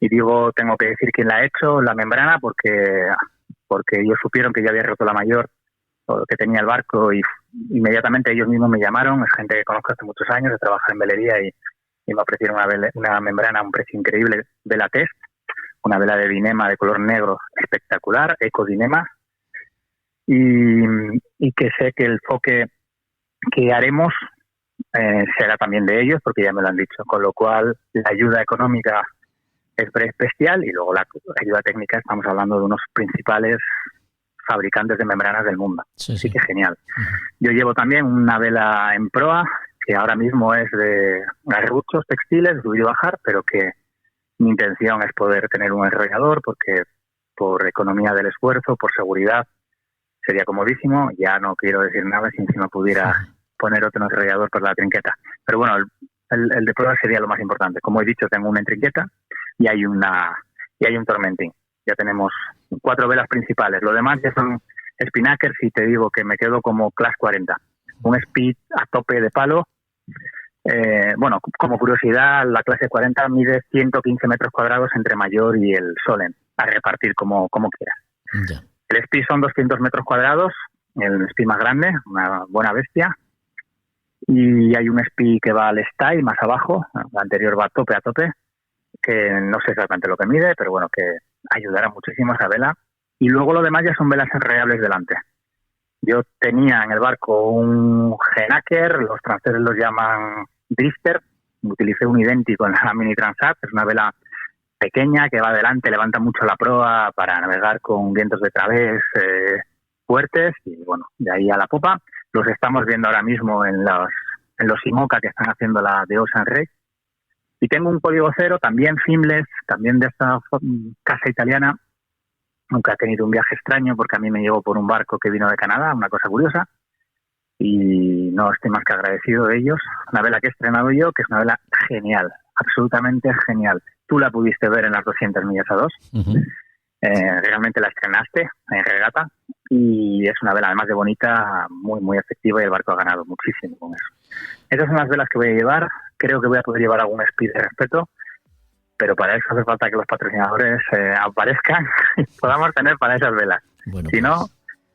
y tengo que decir quién la ha hecho, la membrana, porque ellos supieron que yo había roto la mayor que tenía el barco y inmediatamente ellos mismos me llamaron. Es gente que conozco hace muchos años, de trabajar en velería y me ofrecieron una membrana a un precio increíble, vela test, una vela de Dinema de color negro espectacular, Eco Dinema, y que sé que el foque que haremos será también de ellos, porque ya me lo han dicho, con lo cual la ayuda económica es bestial y luego la ayuda técnica estamos hablando de unos principales fabricantes de membranas del mundo. Sí. Así que genial. Uh-huh. Yo llevo también una vela en proa que ahora mismo es de garruchos textiles, subir y bajar, pero que mi intención es poder tener un enrollador porque por economía del esfuerzo, por seguridad, sería comodísimo. Ya no quiero decir nada si encima pudiera poner otro enrollador por la trinqueta. Pero bueno, el de proa sería lo más importante. Como he dicho, tengo una entriqueta y hay un tormenting. Ya tenemos 4 velas principales. Lo demás ya son spinnackers y te digo que me quedo como Class 40. Un speed a tope de palo. Como curiosidad, la clase 40 mide 115 metros cuadrados entre mayor y el Solen, a repartir como quieras. Ya. El speed son 200 metros cuadrados, el speed más grande, una buena bestia. Y hay un speed que va al style más abajo, la anterior va a tope, que no sé exactamente lo que mide, pero bueno, que ayudará muchísimo a esa vela. Y luego lo demás ya son velas enredables delante. Yo tenía en el barco un Genaker, los franceses los llaman Drifter, utilicé un idéntico en la Mini Transat, es una vela pequeña que va adelante, levanta mucho la proa para navegar con vientos de través fuertes y bueno, de ahí a la popa. Los estamos viendo ahora mismo en los IMOCA que están haciendo la de Ocean Race. Y tengo un código cero, también finless, también de esta casa italiana. Nunca he tenido un viaje extraño porque a mí me llegó por un barco que vino de Canadá, una cosa curiosa. Y no estoy más que agradecido de ellos. Una vela que he estrenado yo, que es una vela genial, absolutamente genial. Tú la pudiste ver en las 200 millas a 2. Uh-huh. Realmente la estrenaste en regata y es una vela, además de bonita, muy, muy efectiva y el barco ha ganado muchísimo con eso. Esas son las velas que voy a llevar. Creo que voy a poder llevar algún speed de respeto, pero para eso hace falta que los patrocinadores aparezcan y podamos tener para esas velas. Bueno, si no,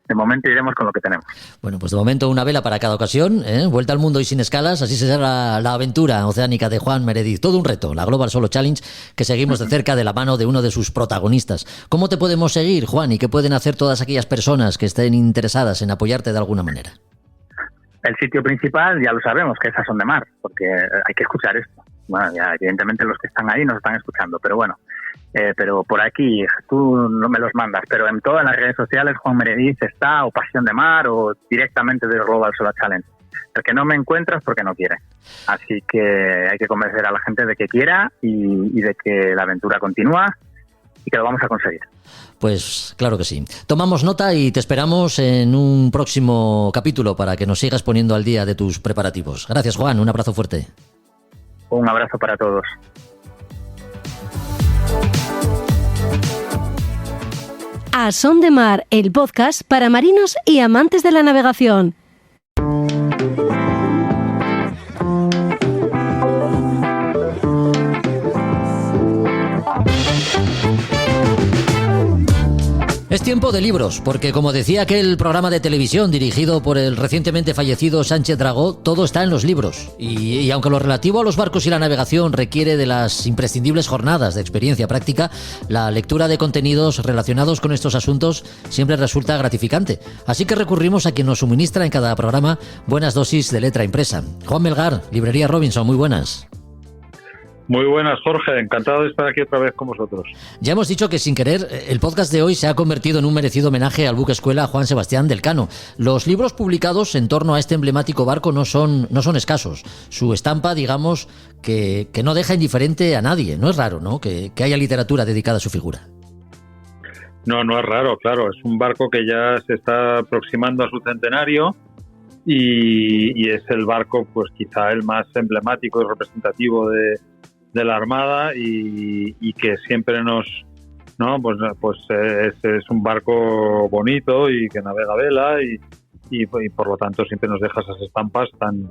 de momento iremos con lo que tenemos. Bueno, pues de momento una vela para cada ocasión, vuelta al mundo y sin escalas, así será la aventura oceánica de Juan Meredith. Todo un reto, la Global Solo Challenge, que seguimos de cerca de la mano de uno de sus protagonistas. ¿Cómo te podemos seguir, Juan, y qué pueden hacer todas aquellas personas que estén interesadas en apoyarte de alguna manera? El sitio principal ya lo sabemos, que es A Son de Mar, porque hay que escuchar esto. Bueno, ya evidentemente los que están ahí nos están escuchando, pero bueno, pero por aquí tú no me los mandas, pero en todas las redes sociales Juan Meredith está, o Pasión de Mar, o directamente de Global Solo Challenge. El que no me encuentras porque no quiere. Así que hay que convencer a la gente de que quiera y de que la aventura continúa y que lo vamos a conseguir. Pues claro que sí. Tomamos nota y te esperamos en un próximo capítulo para que nos sigas poniendo al día de tus preparativos. Gracias, Juan. Un abrazo fuerte. Un abrazo para todos. A Son de Mar, el podcast para marinos y amantes de la navegación. Es tiempo de libros, porque como decía aquel programa de televisión dirigido por el recientemente fallecido Sánchez Dragó, todo está en los libros. Y aunque lo relativo a los barcos y la navegación requiere de las imprescindibles jornadas de experiencia práctica, la lectura de contenidos relacionados con estos asuntos siempre resulta gratificante. Así que recurrimos a quien nos suministra en cada programa buenas dosis de letra impresa. Juan Melgar, Librería Robinson, muy buenas. Muy buenas, Jorge. Encantado de estar aquí otra vez con vosotros. Ya hemos dicho que sin querer el podcast de hoy se ha convertido en un merecido homenaje al buque escuela Juan Sebastián del Cano. Los libros publicados en torno a este emblemático barco no son escasos. Su estampa, digamos, que no deja indiferente a nadie. No es raro, ¿no?, que haya literatura dedicada a su figura. No es raro, claro. Es un barco que ya se está aproximando a su centenario y es el barco, pues quizá el más emblemático y representativo de la Armada y que siempre pues es un barco bonito y que navega a vela y por lo tanto siempre nos deja esas estampas tan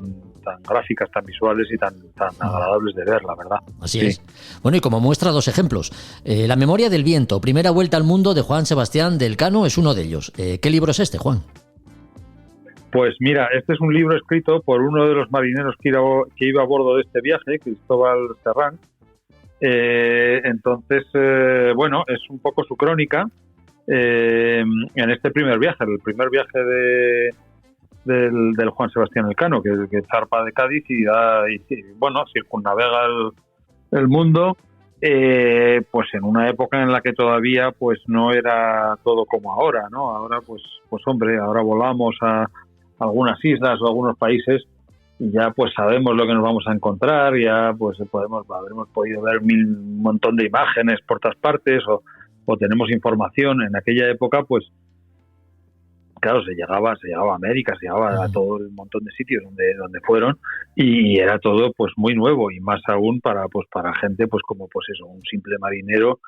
gráficas, tan visuales y tan agradables de ver, la verdad. Así sí. Es. Bueno, y como muestra dos ejemplos. La memoria del viento, primera vuelta al mundo de Juan Sebastián del Cano, es uno de ellos. ¿Qué libro es este, Juan? Pues mira, este es un libro escrito por uno de los marineros que iba a bordo de este viaje, Cristóbal Serrán. Entonces, es un poco su crónica en este primer viaje, el primer viaje del Juan Sebastián Elcano, que zarpa de Cádiz y circunnavega el mundo, pues en una época en la que todavía pues no era todo como ahora, ¿no? Ahora pues hombre, ahora volamos a algunas islas o algunos países y ya pues sabemos lo que nos vamos a encontrar, ya pues habremos podido ver un montón de imágenes por todas partes o tenemos información. En aquella época pues claro, se llegaba a América, se llegaba a todo el montón de sitios donde fueron, y era todo pues muy nuevo, y más aún para gente pues como pues eso, un simple marinero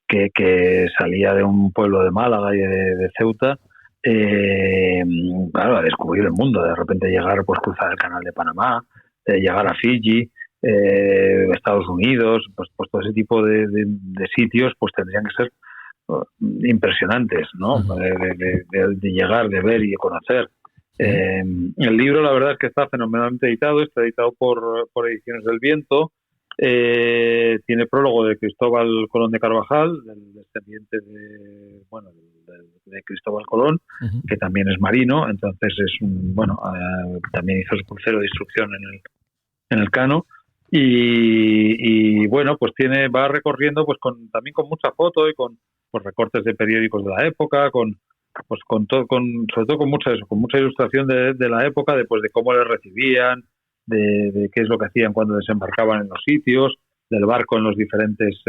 que salía de un pueblo de Málaga y de Ceuta, claro, a descubrir el mundo, de repente llegar, pues cruzar el canal de Panamá, llegar a Fiji, Estados Unidos, pues todo ese tipo de sitios pues tendrían que ser impresionantes, ¿no? De llegar, de ver y de conocer. El libro, la verdad es que está fenomenalmente editado, está editado por Ediciones del Viento. Tiene prólogo de Cristóbal Colón de Carvajal, del descendiente de Cristóbal Colón, que también es marino, entonces también hizo su crucero de instrucción en el Cano. Y bueno, pues va recorriendo pues también con mucha foto y con pues recortes de periódicos de la época, sobre todo con mucha ilustración de la época, de cómo les recibían, de qué es lo que hacían cuando desembarcaban en los sitios, del barco en los diferentes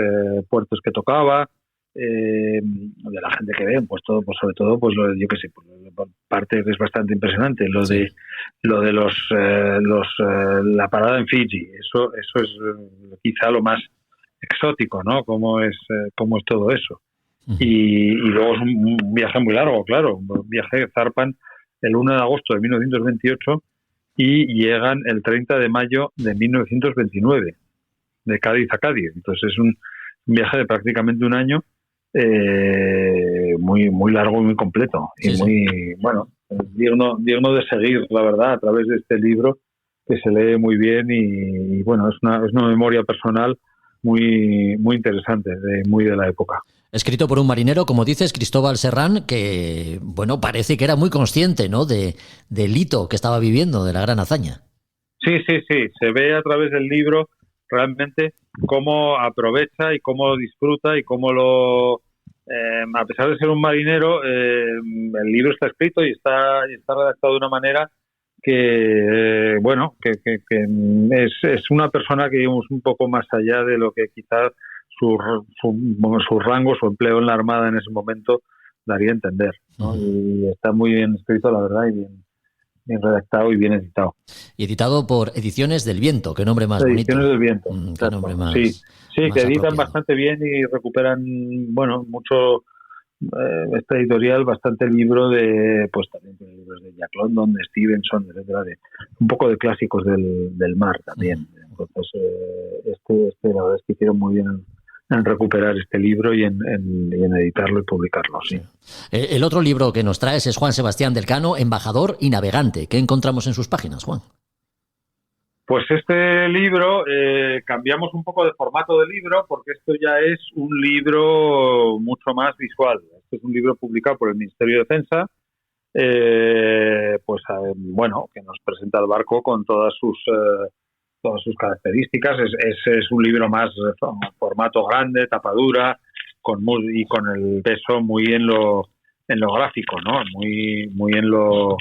puertos que tocaba, de la gente que ven, pues todo, pues sobre todo, pues yo qué sé, pues, parte que es bastante impresionante, lo de la parada en Fiji, eso es quizá lo más exótico, ¿no? Cómo es todo eso. Y luego es un viaje muy largo, claro, un viaje, zarpan el 1 de agosto de 1928 y llegan el 30 de mayo de 1929, de Cádiz a Cádiz. Entonces es un viaje de prácticamente un año, muy muy largo y muy completo, y muy, bueno, digno de seguir, la verdad, a través de este libro, que se lee muy bien y bueno, es una memoria personal muy muy interesante, muy de la época. Escrito por un marinero, como dices, Cristóbal Serrán, que, bueno, parece que era muy consciente, ¿no?, del hito que estaba viviendo, de la gran hazaña. Sí, se ve a través del libro realmente cómo aprovecha y cómo disfruta y cómo a pesar de ser un marinero, el libro está escrito y está redactado de una manera que, bueno, que es una persona que, digamos, un poco más allá de lo que quizás su rango, su empleo en la Armada en ese momento daría a entender, ¿no? Y está muy bien escrito, la verdad, y bien redactado y bien editado. Y editado por Ediciones del Viento, qué nombre más bonito. Ediciones del Viento. Qué nombre más. Sí, más que editan apropiado. bastante bien y recuperan, bueno, mucho esta editorial, bastante libro pues también de libros de Jack London, de Stevenson, etcétera, un poco de clásicos del mar también. Entonces, la verdad es que hicieron muy bien en recuperar este libro y en editarlo y publicarlo, sí. El otro libro que nos traes es Juan Sebastián del Cano, Embajador y Navegante. ¿Qué encontramos en sus páginas, Juan? Pues este libro, cambiamos un poco de formato de libro, porque esto ya es un libro mucho más visual. Este es un libro publicado por el Ministerio de Defensa, bueno, que nos presenta el barco con todas sus características. Es un libro más formato grande, tapadura, y con el peso muy en lo gráfico, ¿no? Muy en lo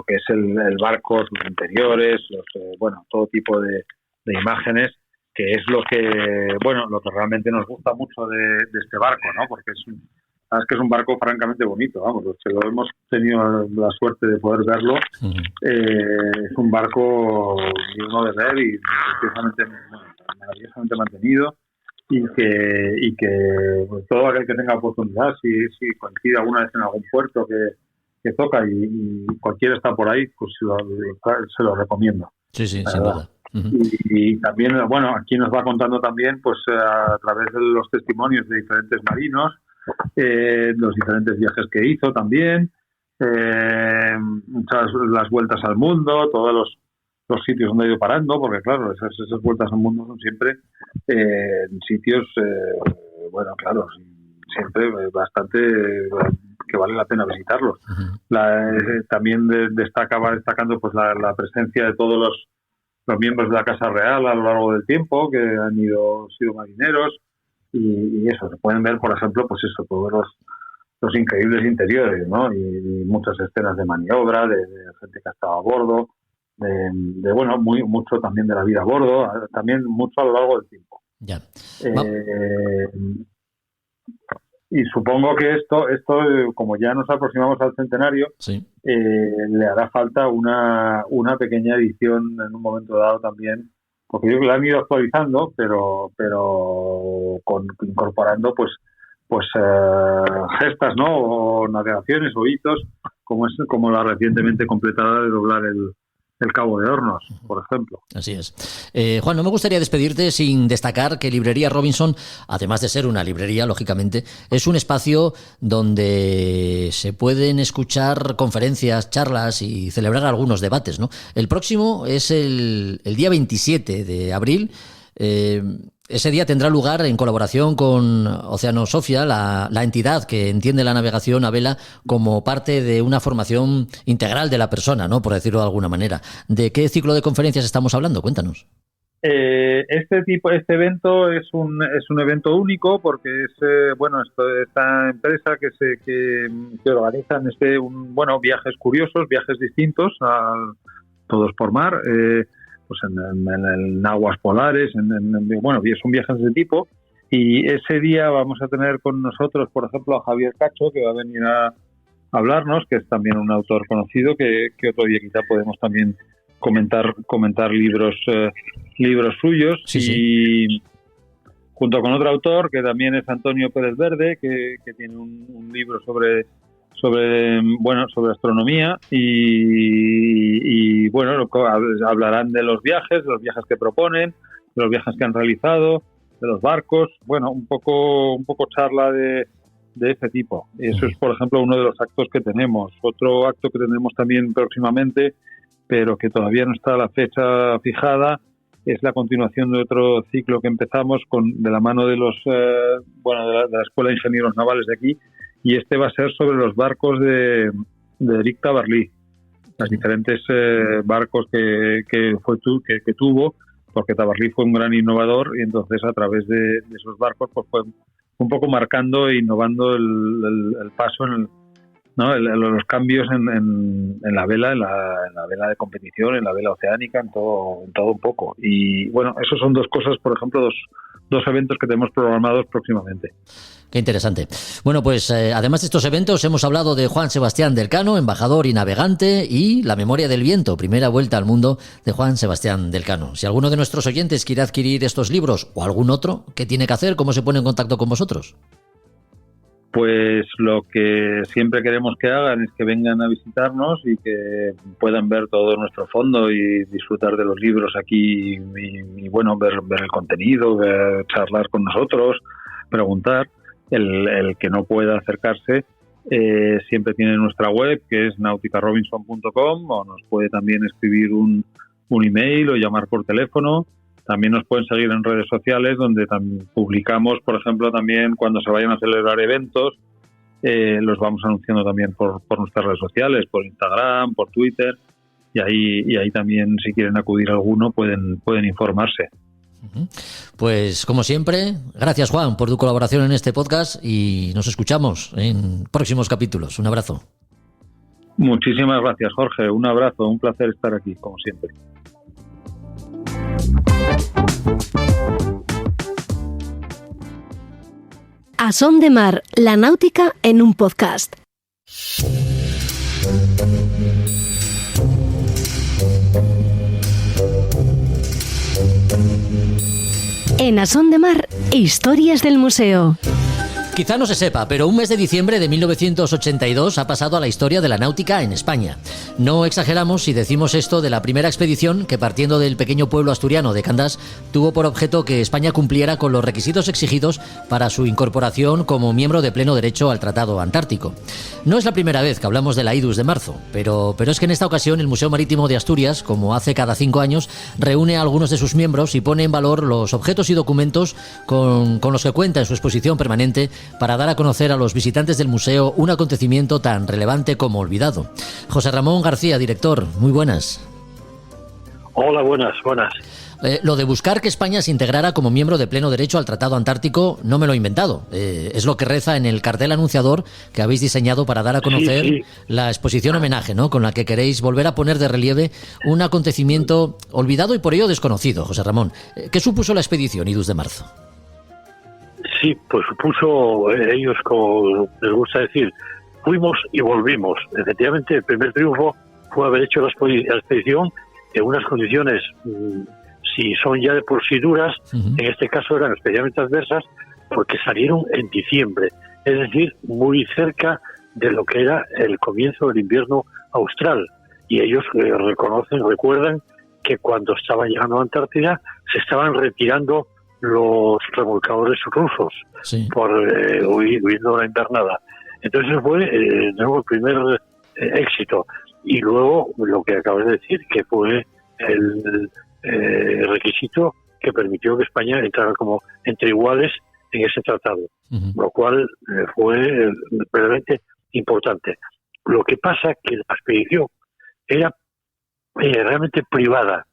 que es el barco, sus interiores, todo tipo de imágenes, que es lo que realmente nos gusta mucho de este barco, ¿no? Porque es un barco francamente bonito, vamos, los que lo hemos tenido la suerte de poder verlo, es un barco digno de ver y maravillosamente mantenido, y que pues, todo aquel que tenga oportunidad, si coincide alguna vez en algún puerto que toca y cualquiera está por ahí, pues se lo recomiendo. Sí, sin duda. Y también, bueno, aquí nos va contando también, pues a través de los testimonios de diferentes marinos, los diferentes viajes que hizo también, las vueltas al mundo, todos los sitios donde ha ido parando, porque claro, esas vueltas al mundo son siempre en sitios, siempre bastante que vale la pena visitarlos. También va destacando pues la presencia de todos los miembros de la Casa Real a lo largo del tiempo, que han sido marineros, y eso, se pueden ver, por ejemplo, pues eso, todos los increíbles interiores, ¿no? Y muchas escenas de maniobra, de gente que estaba a bordo, mucho también de la vida a bordo, también mucho a lo largo del tiempo. Ya. Y supongo que esto como ya nos aproximamos al centenario, sí, le hará falta una pequeña edición en un momento dado también, porque yo creo que la han ido actualizando, pero incorporando pues gestas, ¿no? O navegaciones o hitos, como la recientemente completada de doblar el Cabo de Hornos, por ejemplo. Así es. Juan, no me gustaría despedirte sin destacar que Librería Robinson, además de ser una librería, lógicamente, es un espacio donde se pueden escuchar conferencias, charlas y celebrar algunos debates, ¿no? El próximo es el día 27 de abril. Ese día tendrá lugar en colaboración con Oceanosofia, la entidad que entiende la navegación a vela como parte de una formación integral de la persona, ¿no? Por decirlo de alguna manera. ¿De qué ciclo de conferencias estamos hablando? Cuéntanos. Este evento es un evento único porque es esta empresa que organizan viajes curiosos, viajes distintos, todos por mar. Pues en aguas polares, son viajes de ese tipo, y ese día vamos a tener con nosotros, por ejemplo, a Javier Cacho, que va a venir a hablarnos, que es también un autor conocido, que otro día quizá podemos también comentar libros suyos, sí. Y junto con otro autor, que también es Antonio Pérez Verde, que tiene un libro sobre astronomía y hablarán de los viajes que proponen, de los viajes que han realizado, de los barcos, un poco charla de ese tipo. Eso es, por ejemplo, uno de los actos que tenemos. Otro acto que tendremos también próximamente, pero que todavía no está la fecha fijada, es la continuación de otro ciclo que empezamos de la mano de de la Escuela de Ingenieros Navales de aquí. Y este va a ser sobre los barcos de Eric Tabarly, los diferentes barcos que tuvo, porque Tabarly fue un gran innovador y entonces a través de esos barcos pues fue un poco marcando e innovando el paso los cambios en la vela, en la vela de competición, en la vela oceánica, en todo un poco. Y esos son dos cosas, por ejemplo, dos eventos que tenemos programados próximamente. Qué interesante. Bueno, pues además de estos eventos hemos hablado de Juan Sebastián del Cano, embajador y navegante, y La memoria del viento, primera vuelta al mundo de Juan Sebastián del Cano. Si alguno de nuestros oyentes quiere adquirir estos libros o algún otro, ¿qué tiene que hacer? ¿Cómo se pone en contacto con vosotros? Pues lo que siempre queremos que hagan es que vengan a visitarnos y que puedan ver todo nuestro fondo y disfrutar de los libros aquí y ver el contenido, charlar con nosotros, preguntar. El que no pueda acercarse siempre tiene nuestra web, que es nauticarobinson.com, o nos puede también escribir un email o llamar por teléfono. También nos pueden seguir en redes sociales, donde publicamos, por ejemplo, también cuando se vayan a celebrar eventos, los vamos anunciando también por nuestras redes sociales, por Instagram, por Twitter, y ahí también, si quieren acudir a alguno, pueden informarse. Pues como siempre, gracias Juan por tu colaboración en este podcast y nos escuchamos en próximos capítulos. Un abrazo. Muchísimas gracias, Jorge. Un abrazo, un placer estar aquí, como siempre. A Son de Mar, la náutica en un podcast. En A Son de Mar, historias del museo. Quizá no se sepa, pero un mes de diciembre de 1982 ha pasado a la historia de la náutica en España. No exageramos si decimos esto de la primera expedición que, partiendo del pequeño pueblo asturiano de Candás, tuvo por objeto que España cumpliera con los requisitos exigidos para su incorporación como miembro de pleno derecho al Tratado Antártico. No es la primera vez que hablamos de la IDUS de marzo, pero es que en esta ocasión el Museo Marítimo de Asturias, como hace cada 5 años, reúne a algunos de sus miembros y pone en valor los objetos y documentos con los que cuenta en su exposición permanente, para dar a conocer a los visitantes del museo un acontecimiento tan relevante como olvidado. José Ramón García, director, muy buenas. Hola, buenas. Lo de buscar que España se integrara como miembro de pleno derecho al Tratado Antártico no me lo he inventado. Es lo que reza en el cartel anunciador que habéis diseñado para dar a conocer la exposición homenaje, ¿no?, con la que queréis volver a poner de relieve un acontecimiento olvidado y por ello desconocido. José Ramón, ¿qué supuso la expedición IDUS de marzo? Sí, pues supuso, ellos, como les gusta decir, fuimos y volvimos. Efectivamente, el primer triunfo fue haber hecho la expedición en unas condiciones, si son ya de por sí duras, en este caso eran especialmente adversas, porque salieron en diciembre, es decir, muy cerca de lo que era el comienzo del invierno austral. Y ellos recuerdan que cuando estaban llegando a Antártida se estaban retirando los remolcadores rusos por huyendo la invernada. Entonces fue el primer éxito. Y luego lo que acabas de decir, que fue el requisito que permitió que España entrara como entre iguales en ese tratado, lo cual fue verdaderamente importante. Lo que pasa que la expedición era realmente privada.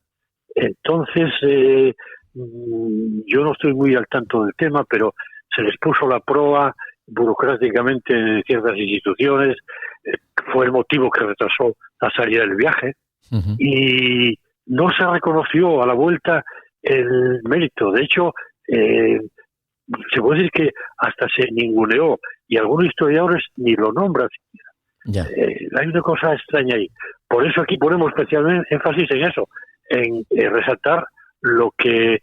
Entonces, yo no estoy muy al tanto del tema, pero se les puso la proa burocráticamente en ciertas instituciones, fue el motivo que retrasó la salida del viaje, y no se reconoció a la vuelta el mérito. De hecho, se puede decir que hasta se ninguneó, y algunos historiadores ni lo nombran siquiera. Hay una cosa extraña ahí. Por eso aquí ponemos especialmente énfasis en eso, en resaltar lo que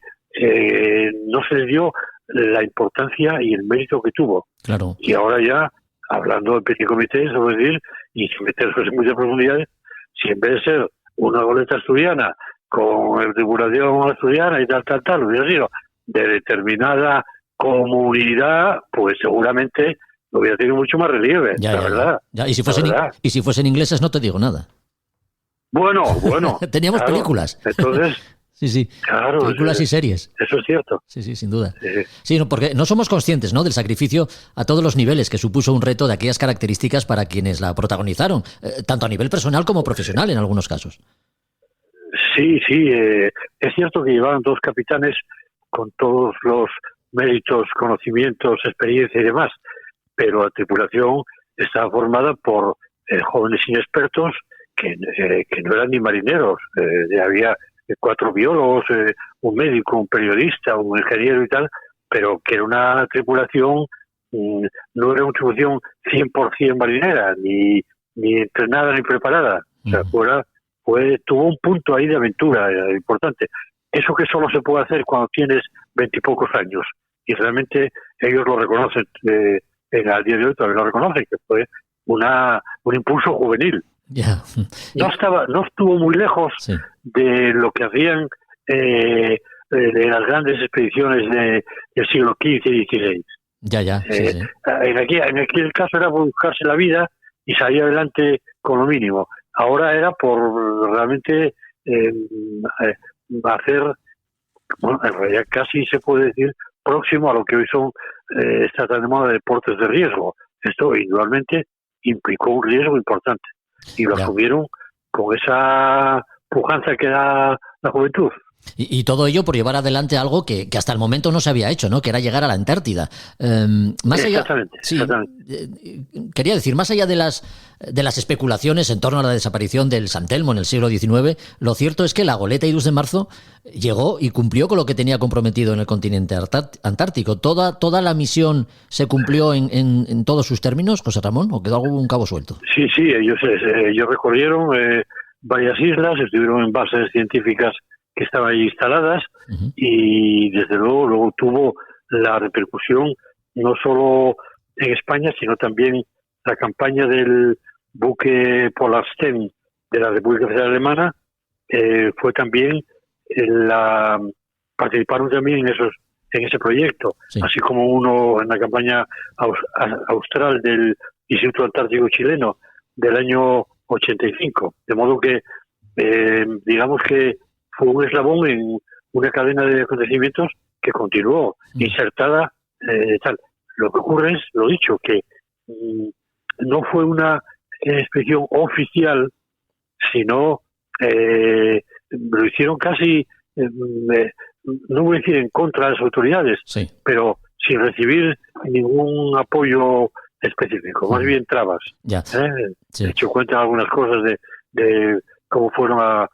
no se le dio la importancia y el mérito que tuvo. Claro. Y ahora ya, hablando del petit comité, es decir, y sin meterse en muchas profundidades, si en vez de ser una goleta asturiana con tripulación asturiana y tal, hubiera sido de determinada comunidad, pues seguramente hubiera tenido mucho más relieve, verdad. Y si fuesen ingleses no te digo nada. Bueno. Teníamos películas. Entonces... Sí, claro, películas y series. Eso es cierto. Sí, sin duda. Sí, porque no somos conscientes, ¿no?, del sacrificio a todos los niveles que supuso un reto de aquellas características para quienes la protagonizaron, tanto a nivel personal como profesional en algunos casos. Sí, es cierto que llevaban dos capitanes con todos los méritos, conocimientos, experiencia y demás, pero la tripulación estaba formada por jóvenes inexpertos que no eran ni marineros, había 4 biólogos, un médico, un periodista, un ingeniero y tal, pero que era una tripulación, no era una tripulación 100% marinera, ni entrenada ni preparada. O sea, tuvo un punto ahí de aventura importante. Eso que solo se puede hacer cuando tienes 20 y pocos años, y realmente ellos lo reconocen, al día de hoy todavía lo reconocen, que fue un impulso juvenil. No estuvo muy lejos de lo que hacían de las grandes expediciones del siglo XV y XVI. En aquel caso era buscarse la vida y salir adelante con lo mínimo. Ahora era por realmente hacer, en realidad casi se puede decir próximo a lo que hoy son está tan de moda deportes de riesgo. Esto indudablemente implicó un riesgo importante. Y lo asumieron con esa pujanza que da la juventud. Y todo ello por llevar adelante algo que hasta el momento no se había hecho, ¿no?, que era llegar a la Antártida. Exactamente. Quería decir, más allá de las especulaciones en torno a la desaparición del San Telmo en el siglo XIX, lo cierto es que la goleta Irus de Marzo llegó y cumplió con lo que tenía comprometido en el continente antártico. ¿Toda la misión se cumplió en todos sus términos, José Ramón, o quedó algún cabo suelto? Sí, ellos recorrieron varias islas, estuvieron en bases científicas que estaban ahí instaladas, y desde luego tuvo la repercusión no solo en España, sino también la campaña del buque Polarstern de la República Federal Alemana. Fue también participaron también en ese proyecto, así como uno en la campaña austral del Instituto Antártico Chileno del año 85, de modo que digamos que fue un eslabón en una cadena de acontecimientos que continuó insertada tal. Lo que ocurre es, lo dicho, que no fue una expedición oficial, sino lo hicieron casi, no voy a decir en contra de las autoridades, pero sin recibir ningún apoyo específico, más bien trabas. De hecho, cuentan algunas cosas de cómo fueron a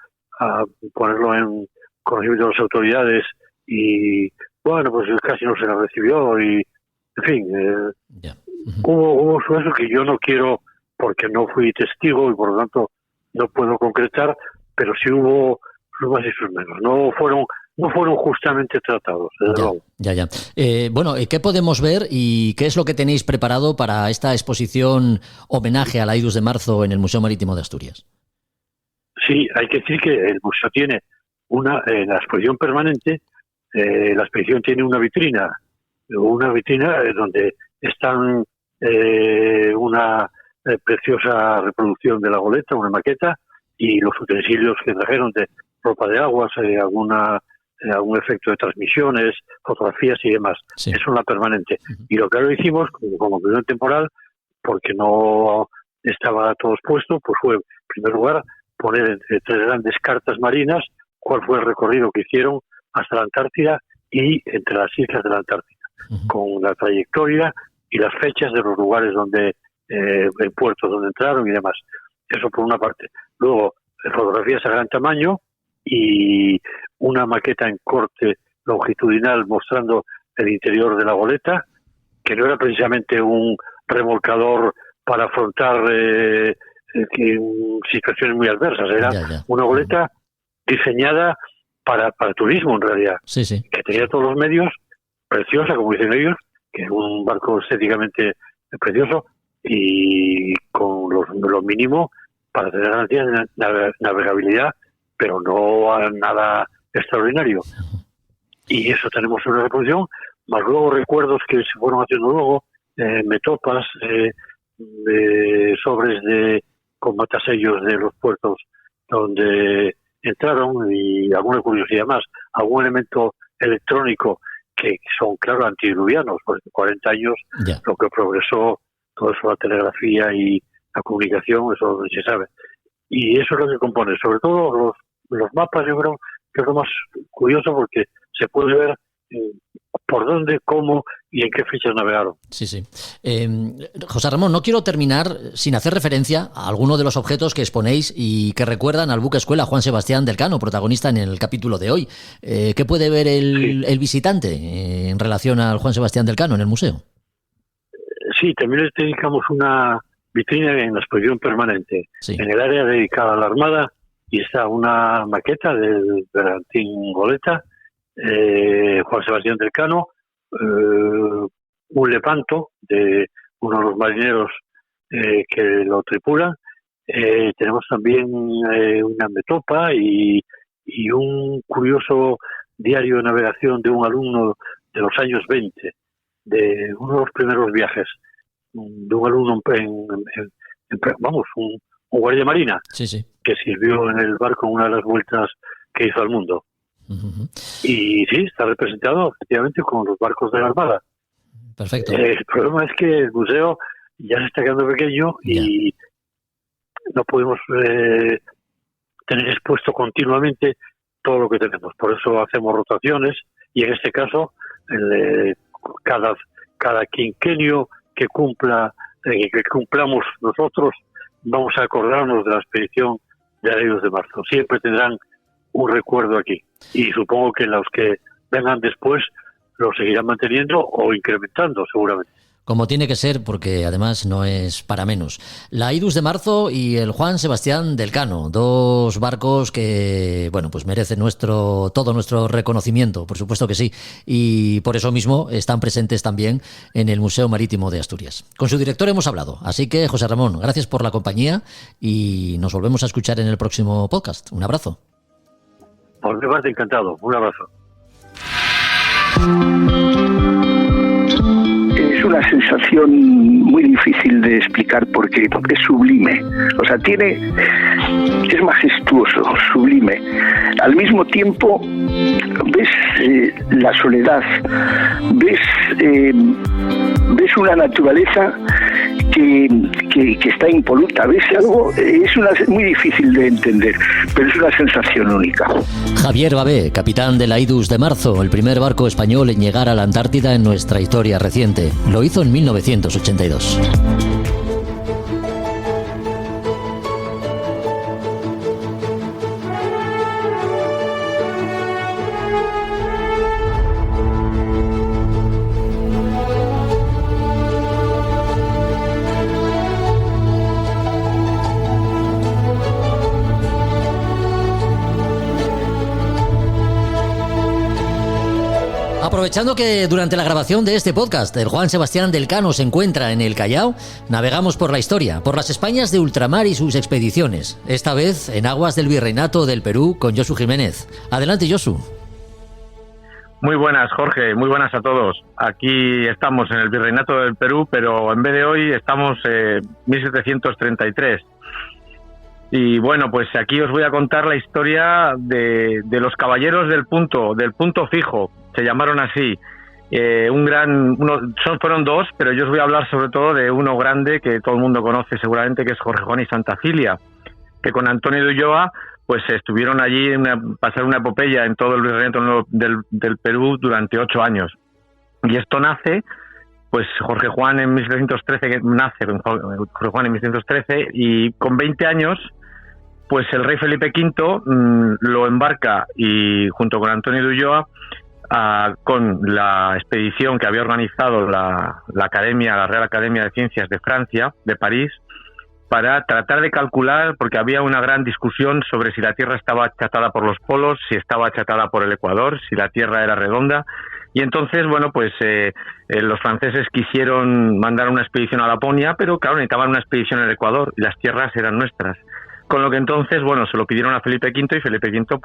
ponerlo en conocimiento de las autoridades, y bueno, pues casi no se la recibió, y En fin, hubo sucesos que yo no quiero, porque no fui testigo y por lo tanto no puedo concretar, pero sí hubo sus más y sus menos. No fueron justamente tratados, desde luego. Ya. Bueno, ¿qué podemos ver y qué es lo que tenéis preparado para esta exposición homenaje a la IDUS de marzo en el Museo Marítimo de Asturias? Sí, hay que decir que el museo tiene la exposición permanente, la exposición tiene una vitrina donde están una preciosa reproducción de la goleta, una maqueta, y los utensilios que trajeron de ropa de aguas, algún efecto de transmisiones, fotografías y demás. Sí. Eso es la permanente. Y lo que ahora hicimos, como periodo temporal, porque no estaba todo expuesto, pues fue, en primer lugar, poner entre 3 grandes cartas marinas cuál fue el recorrido que hicieron hasta la Antártida y entre las islas de la Antártida, con la trayectoria y las fechas de los lugares en puertos donde entraron y demás. Eso por una parte. Luego, fotografías a gran tamaño y una maqueta en corte longitudinal mostrando el interior de la goleta, que no era precisamente un remolcador para afrontar situaciones muy adversas. Era una goleta diseñada para turismo, en realidad. Sí. Que tenía todos los medios, preciosa, como dicen ellos, que es un barco estéticamente precioso y con lo mínimo para tener garantías de navegabilidad, pero no nada extraordinario. Y eso tenemos en una reproducción, más luego recuerdos que se fueron haciendo luego, metopas, sobres con matasellos de los puertos donde entraron y alguna curiosidad más, algún elemento electrónico que son, claro, antidiluvianos, porque en 40 años lo que progresó, todo eso, la telegrafía y la comunicación, eso no se sabe. Y eso es lo que compone, sobre todo los mapas, yo creo que es lo más curioso porque se puede ver por dónde, cómo y en qué fechas navegaron. Sí. José Ramón, no quiero terminar sin hacer referencia a alguno de los objetos que exponéis y que recuerdan al buque escuela Juan Sebastián del Cano, protagonista en el capítulo de hoy. ¿Qué puede ver el visitante en relación al Juan Sebastián del Cano en el museo? Sí, también les dedicamos una vitrina en la exposición permanente. Sí. En el área dedicada a la Armada, y está una maqueta del bergantín goleta, Juan Sebastián del Cano, un lepanto de uno de los marineros que lo tripulan. Tenemos también una metopa y un curioso diario de navegación de un alumno de los años 20, de uno de los primeros viajes, de un alumno un guardia marina, que sirvió en el barco en una de las vueltas que hizo al mundo. Y sí, está representado efectivamente con los barcos de la Armada. Perfecto. El problema es que el museo ya se está quedando pequeño y no podemos tener expuesto continuamente todo lo que tenemos. Por eso hacemos rotaciones y en este caso cada quinquenio que cumplamos nosotros, vamos a acordarnos de la expedición de la IDUS de marzo. Siempre tendrán un recuerdo aquí y supongo que los que vengan después lo seguirán manteniendo o incrementando seguramente. Como tiene que ser, porque además no es para menos. La IDUS de marzo y el Juan Sebastián del Cano, dos barcos que, bueno, pues merecen todo nuestro reconocimiento, por supuesto que sí, y por eso mismo están presentes también en el Museo Marítimo de Asturias. Con su director hemos hablado, así que José Ramón, gracias por la compañía y nos volvemos a escuchar en el próximo podcast. Un abrazo. Por mi parte, encantado. Un abrazo. Es una sensación muy difícil de explicar porque es sublime. O sea, es majestuoso, sublime. Al mismo tiempo ves la soledad, ves una naturaleza que está impoluta, ves algo, muy difícil de entender, pero es una sensación única. Javier Babé, capitán de la IDUS de marzo, el primer barco español en llegar a la Antártida en nuestra historia reciente. Lo hizo en 1982. Aprovechando que durante la grabación de este podcast el Juan Sebastián del Cano se encuentra en el Callao, navegamos por la historia, por las Españas de ultramar y sus expediciones, esta vez en aguas del Virreinato del Perú con Josu Jiménez. Adelante, Josu. Muy buenas, Jorge, muy buenas a todos. Aquí estamos en el Virreinato del Perú, pero en vez de hoy estamos en 1733. Y bueno, pues aquí os voy a contar la historia de los caballeros del punto fijo, se llamaron así. Fueron dos, pero yo os voy a hablar sobre todo de uno grande que todo el mundo conoce seguramente, que es Jorge Juan y Santa Filia, que con Antonio de Ulloa pues estuvieron allí pasaron una epopeya en todo el virreinato del Perú durante 8 años. Y esto nace, pues Jorge Juan en 1713, y con 20 años, pues el rey Felipe V lo embarca y junto con Antonio de Ulloa con la expedición que había organizado la Real Academia de Ciencias de Francia, de París, para tratar de calcular, porque había una gran discusión sobre si la Tierra estaba achatada por los polos, si estaba achatada por el Ecuador, si la Tierra era redonda. Y entonces, bueno, pues los franceses quisieron mandar una expedición a Laponia, pero claro, necesitaban una expedición en el Ecuador y las tierras eran nuestras. Con lo que entonces, bueno, se lo pidieron a Felipe V y Felipe V,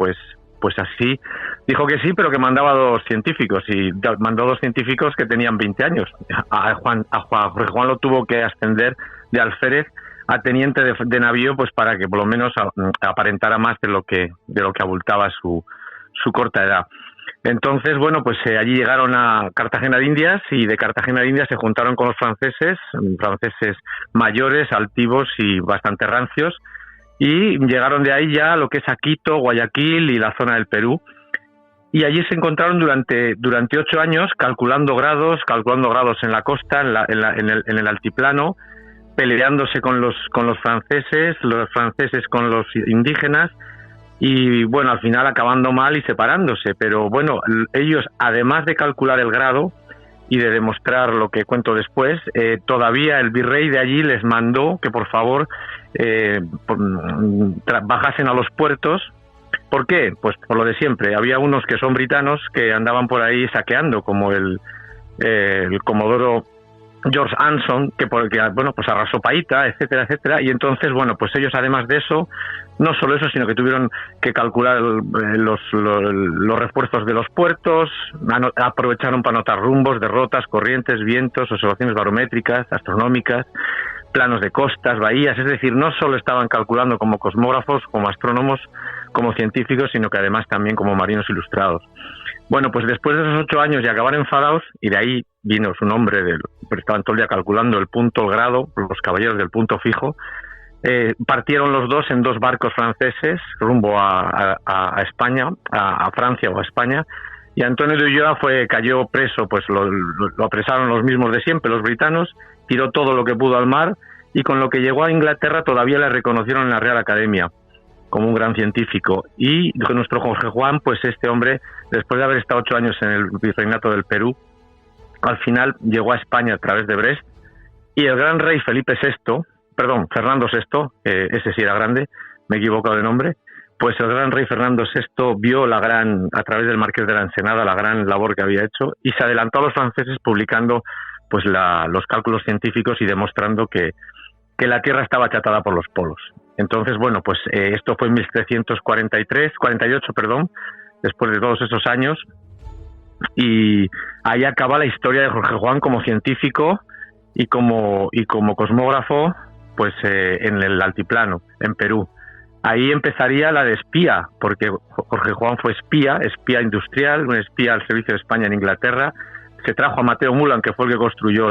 pues así dijo que sí, pero que mandaba 2 científicos, y mandó 2 científicos que tenían 20 años. A Jorge Juan lo tuvo que ascender de alférez a teniente de navío, pues para que por lo menos aparentara más de lo que abultaba su corta edad. Entonces, bueno, pues allí llegaron a Cartagena de Indias, y de Cartagena de Indias se juntaron con los franceses mayores, altivos y bastante rancios, y llegaron de ahí ya a lo que es a Quito, Guayaquil y la zona del Perú. Y allí se encontraron durante 8 años calculando grados en la costa, en el altiplano, peleándose con los franceses con los indígenas, y bueno, al final acabando mal y separándose. Pero bueno, ellos, además de calcular el grado y de demostrar lo que cuento después, todavía el virrey de allí les mandó que por favor bajasen a los puertos. ¿Por qué? Pues por lo de siempre. Había unos que son britanos que andaban por ahí saqueando, como el comodoro George Anson, que bueno, pues arrasó Paita, etcétera, etcétera. Y entonces, bueno, pues ellos, además de eso, no solo eso, sino que tuvieron que calcular los refuerzos de los puertos, aprovecharon para anotar rumbos, derrotas, corrientes, vientos, observaciones barométricas, astronómicas, planos de costas, bahías. Es decir, no solo estaban calculando como cosmógrafos, como astrónomos, como científicos, sino que además también como marinos ilustrados. Bueno, pues después de esos 8 años y acabar enfadados, y de ahí vino su nombre, estaban todo el día calculando el punto, el grado, los caballeros del punto fijo, partieron los dos en 2 barcos franceses rumbo a España, a Francia o a España, y Antonio de Ulloa cayó preso, pues lo apresaron los mismos de siempre, los britanos, tiró todo lo que pudo al mar, y con lo que llegó a Inglaterra todavía le reconocieron en la Real Academia como un gran científico. Y nuestro Jorge Juan, pues este hombre, después de haber estado 8 años en el Virreinato del Perú, al final llegó a España a través de Brest, y el gran rey Fernando VI, ese sí era grande, me he equivocado de nombre, pues el gran rey Fernando VI vio a través del Marqués de la Ensenada, la gran labor que había hecho, y se adelantó a los franceses publicando pues los cálculos científicos y demostrando que la Tierra estaba achatada por los polos. Entonces, bueno, pues esto fue en 1748, después de todos esos años, y ahí acaba la historia de Jorge Juan como científico y como cosmógrafo, pues en el altiplano, en Perú. Ahí empezaría la de espía, porque Jorge Juan fue espía industrial, un espía al servicio de España en Inglaterra. Se trajo a Mateo Mulan, que fue el que construyó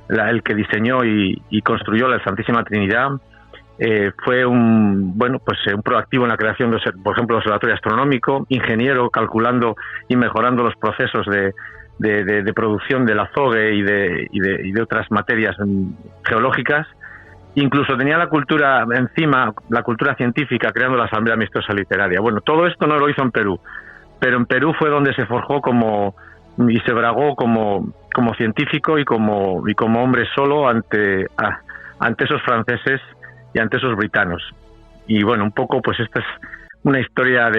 el que diseñó y construyó la Santísima Trinidad. Fue un proactivo en la creación de, por ejemplo, el observatorio astronómico, ingeniero calculando y mejorando los procesos de producción del azogue y de otras materias geológicas. Incluso tenía la cultura encima, la cultura científica, creando la Asamblea Amistosa Literaria. Bueno, todo esto no lo hizo en Perú, pero en Perú fue donde se forjó y se bragó como científico y como hombre solo ante esos franceses y ante esos britanos. Y bueno, un poco, pues esta es una historia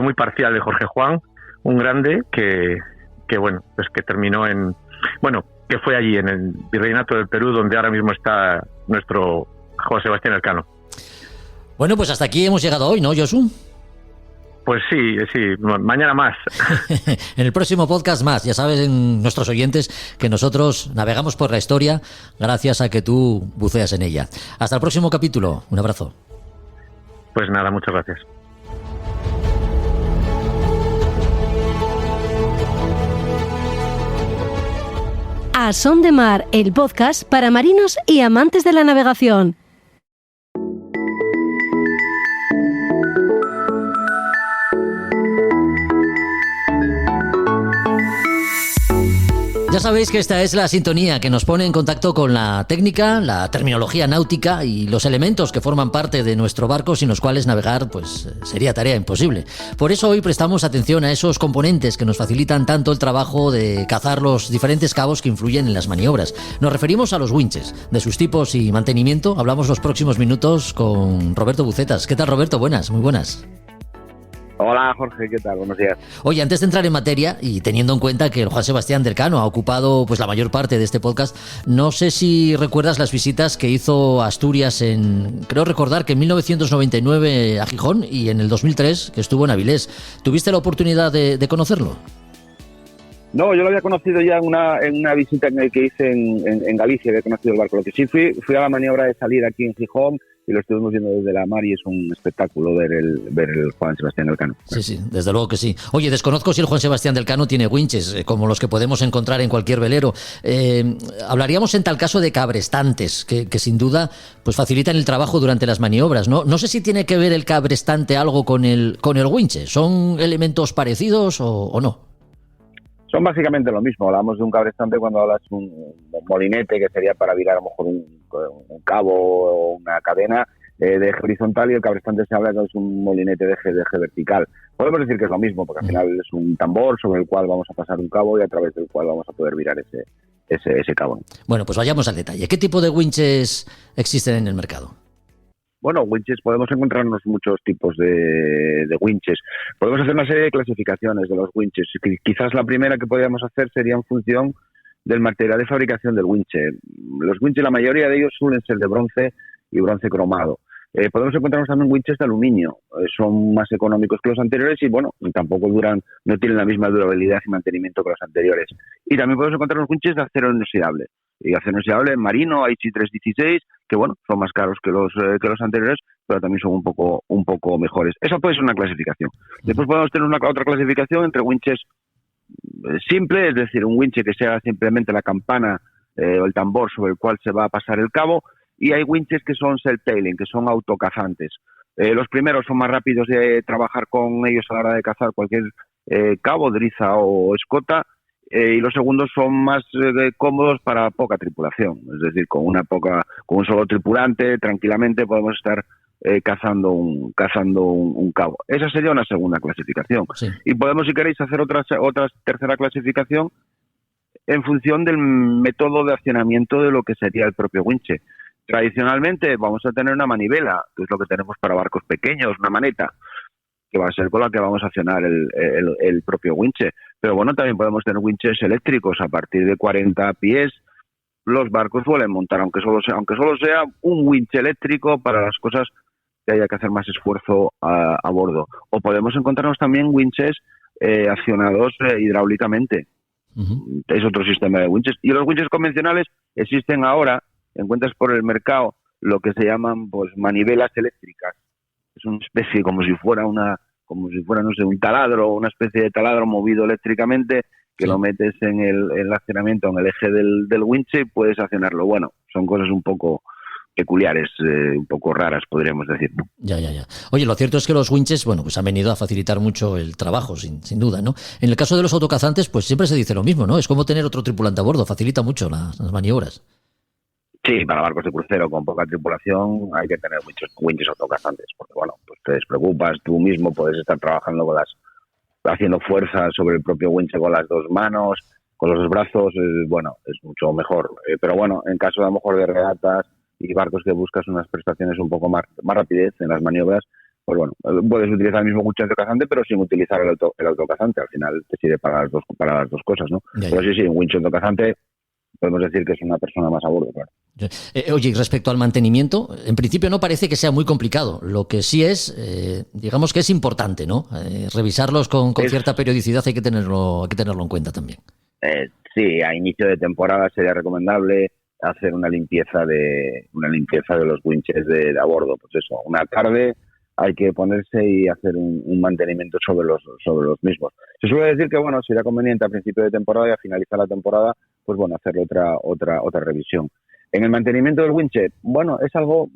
muy parcial de Jorge Juan, un grande que bueno, pues que terminó que fue allí en el Virreinato del Perú, donde ahora mismo está nuestro Juan Sebastián Elcano. Bueno, pues hasta aquí hemos llegado hoy, ¿no, Josu? Pues sí, mañana más. En el próximo podcast más. Ya saben nuestros oyentes que nosotros navegamos por la historia gracias a que tú buceas en ella. Hasta el próximo capítulo. Un abrazo. Pues nada, muchas gracias. A Son de Mar, el podcast para marinos y amantes de la navegación. Ya sabéis que esta es la sintonía que nos pone en contacto con la técnica, la terminología náutica y los elementos que forman parte de nuestro barco, sin los cuales navegar pues sería tarea imposible. Por eso hoy prestamos atención a esos componentes que nos facilitan tanto el trabajo de cazar los diferentes cabos que influyen en las maniobras. Nos referimos a los winches, de sus tipos y mantenimiento. Hablamos los próximos minutos con Roberto Bucetas. ¿Qué tal, Roberto? Buenas, muy buenas. Hola Jorge, ¿qué tal? Buenos días. Oye, antes de entrar en materia y teniendo en cuenta que el Juan Sebastián del Cano ha ocupado pues la mayor parte de este podcast, no sé si recuerdas las visitas que hizo a Asturias creo recordar que en 1999 a Gijón y en el 2003 que estuvo en Avilés. ¿Tuviste la oportunidad de conocerlo? No, yo lo había conocido ya en una visita que hice en Galicia, había conocido el barco. Lo que sí fui a la maniobra de salir aquí en Gijón y lo estuvimos viendo desde la mar y es un espectáculo ver el Juan Sebastián del Cano. Sí, desde luego que sí. Oye, desconozco si el Juan Sebastián del Cano tiene winches, como los que podemos encontrar en cualquier velero. Hablaríamos en tal caso de cabrestantes, que sin duda pues facilitan el trabajo durante las maniobras, ¿no? No sé si tiene que ver el cabrestante algo con el winche. ¿Son elementos parecidos o no? Son básicamente lo mismo. Hablamos de un cabrestante cuando hablas de un molinete, que sería para virar a lo mejor un cabo o una cadena de eje horizontal, y el cabrestante se habla que es un molinete de eje vertical. Podemos decir que es lo mismo, porque al final es un tambor sobre el cual vamos a pasar un cabo y a través del cual vamos a poder virar ese cabo. Bueno, pues vayamos al detalle. ¿Qué tipo de winches existen en el mercado? Bueno, winches, podemos encontrarnos muchos tipos de winches. Podemos hacer una serie de clasificaciones de los winches. Quizás la primera que podríamos hacer sería en función del material de fabricación del winche. Los winches, la mayoría de ellos suelen ser de bronce y bronce cromado. Podemos encontrarnos también winches de aluminio. Son más económicos que los anteriores y, bueno, tampoco no tienen la misma durabilidad y mantenimiento que los anteriores. Y también podemos encontrarnos winches de acero inoxidable. Y acero inoxidable marino, Aichi 316, que bueno, son más caros que los anteriores, pero también son un poco mejores. Esa puede ser una clasificación. Después podemos tener otra clasificación entre winches simples, es decir, un winche que sea simplemente la campana o el tambor sobre el cual se va a pasar el cabo, y hay winches que son self-tailing, que son autocazantes. Los primeros son más rápidos de trabajar con ellos a la hora de cazar cualquier cabo, driza o escota, y los segundos son más cómodos para poca tripulación, es decir, con un solo tripulante tranquilamente podemos estar cazando un cabo. Esa sería una segunda clasificación. Sí. Y podemos, si queréis, hacer otra tercera clasificación en función del método de accionamiento de lo que sería el propio winche. Tradicionalmente vamos a tener una manivela, que es lo que tenemos para barcos pequeños, una maneta, que va a ser con la que vamos a accionar el propio winche. Pero bueno, también podemos tener winches eléctricos a partir de 40 pies. Los barcos suelen montar, aunque solo sea un winche eléctrico para las cosas que haya que hacer más esfuerzo a bordo. O podemos encontrarnos también winches accionados hidráulicamente. Uh-huh. Es otro sistema de winches. Y los winches convencionales existen ahora, encuentras por el mercado lo que se llaman pues manivelas eléctricas. Es una especie como si fuera no sé, un taladro, una especie de taladro movido eléctricamente que sí. Lo metes en el accionamiento, en el eje del winche y puedes accionarlo. Bueno, son cosas un poco peculiares, un poco raras, podríamos decir, ¿no? Ya. Oye, lo cierto es que los winches, bueno, pues han venido a facilitar mucho el trabajo, sin duda, ¿no? En el caso de los autocazantes, pues siempre se dice lo mismo, ¿no? Es como tener otro tripulante a bordo, facilita mucho las maniobras. Sí, para barcos de crucero con poca tripulación hay que tener muchos winches autocazantes, porque bueno, pues te despreocupas, tú mismo puedes estar trabajando haciendo fuerza sobre el propio winche con las dos manos, con los dos brazos, bueno, es mucho mejor. Pero bueno, en caso de a lo mejor de regatas y barcos que buscas unas prestaciones un poco más rapidez en las maniobras, pues bueno, puedes utilizar el mismo winch autocazante, pero sin utilizar el autocazante. Al final te sirve para las dos cosas, ¿no? Pero sí, un winch autocazante podemos decir que es una persona más a bordo, claro. Oye, y respecto al mantenimiento, en principio no parece que sea muy complicado. Lo que sí es, digamos que es importante, ¿no? Revisarlos con cierta periodicidad, hay que tenerlo en cuenta también. Sí, a inicio de temporada sería recomendable hacer una limpieza de los winches de a bordo. Pues eso, una tarde hay que ponerse y hacer un mantenimiento sobre los mismos. Se suele decir que bueno, sería conveniente a principio de temporada y a finalizar la temporada, pues bueno, hacer otra revisión. En el mantenimiento del winche, bueno, es algo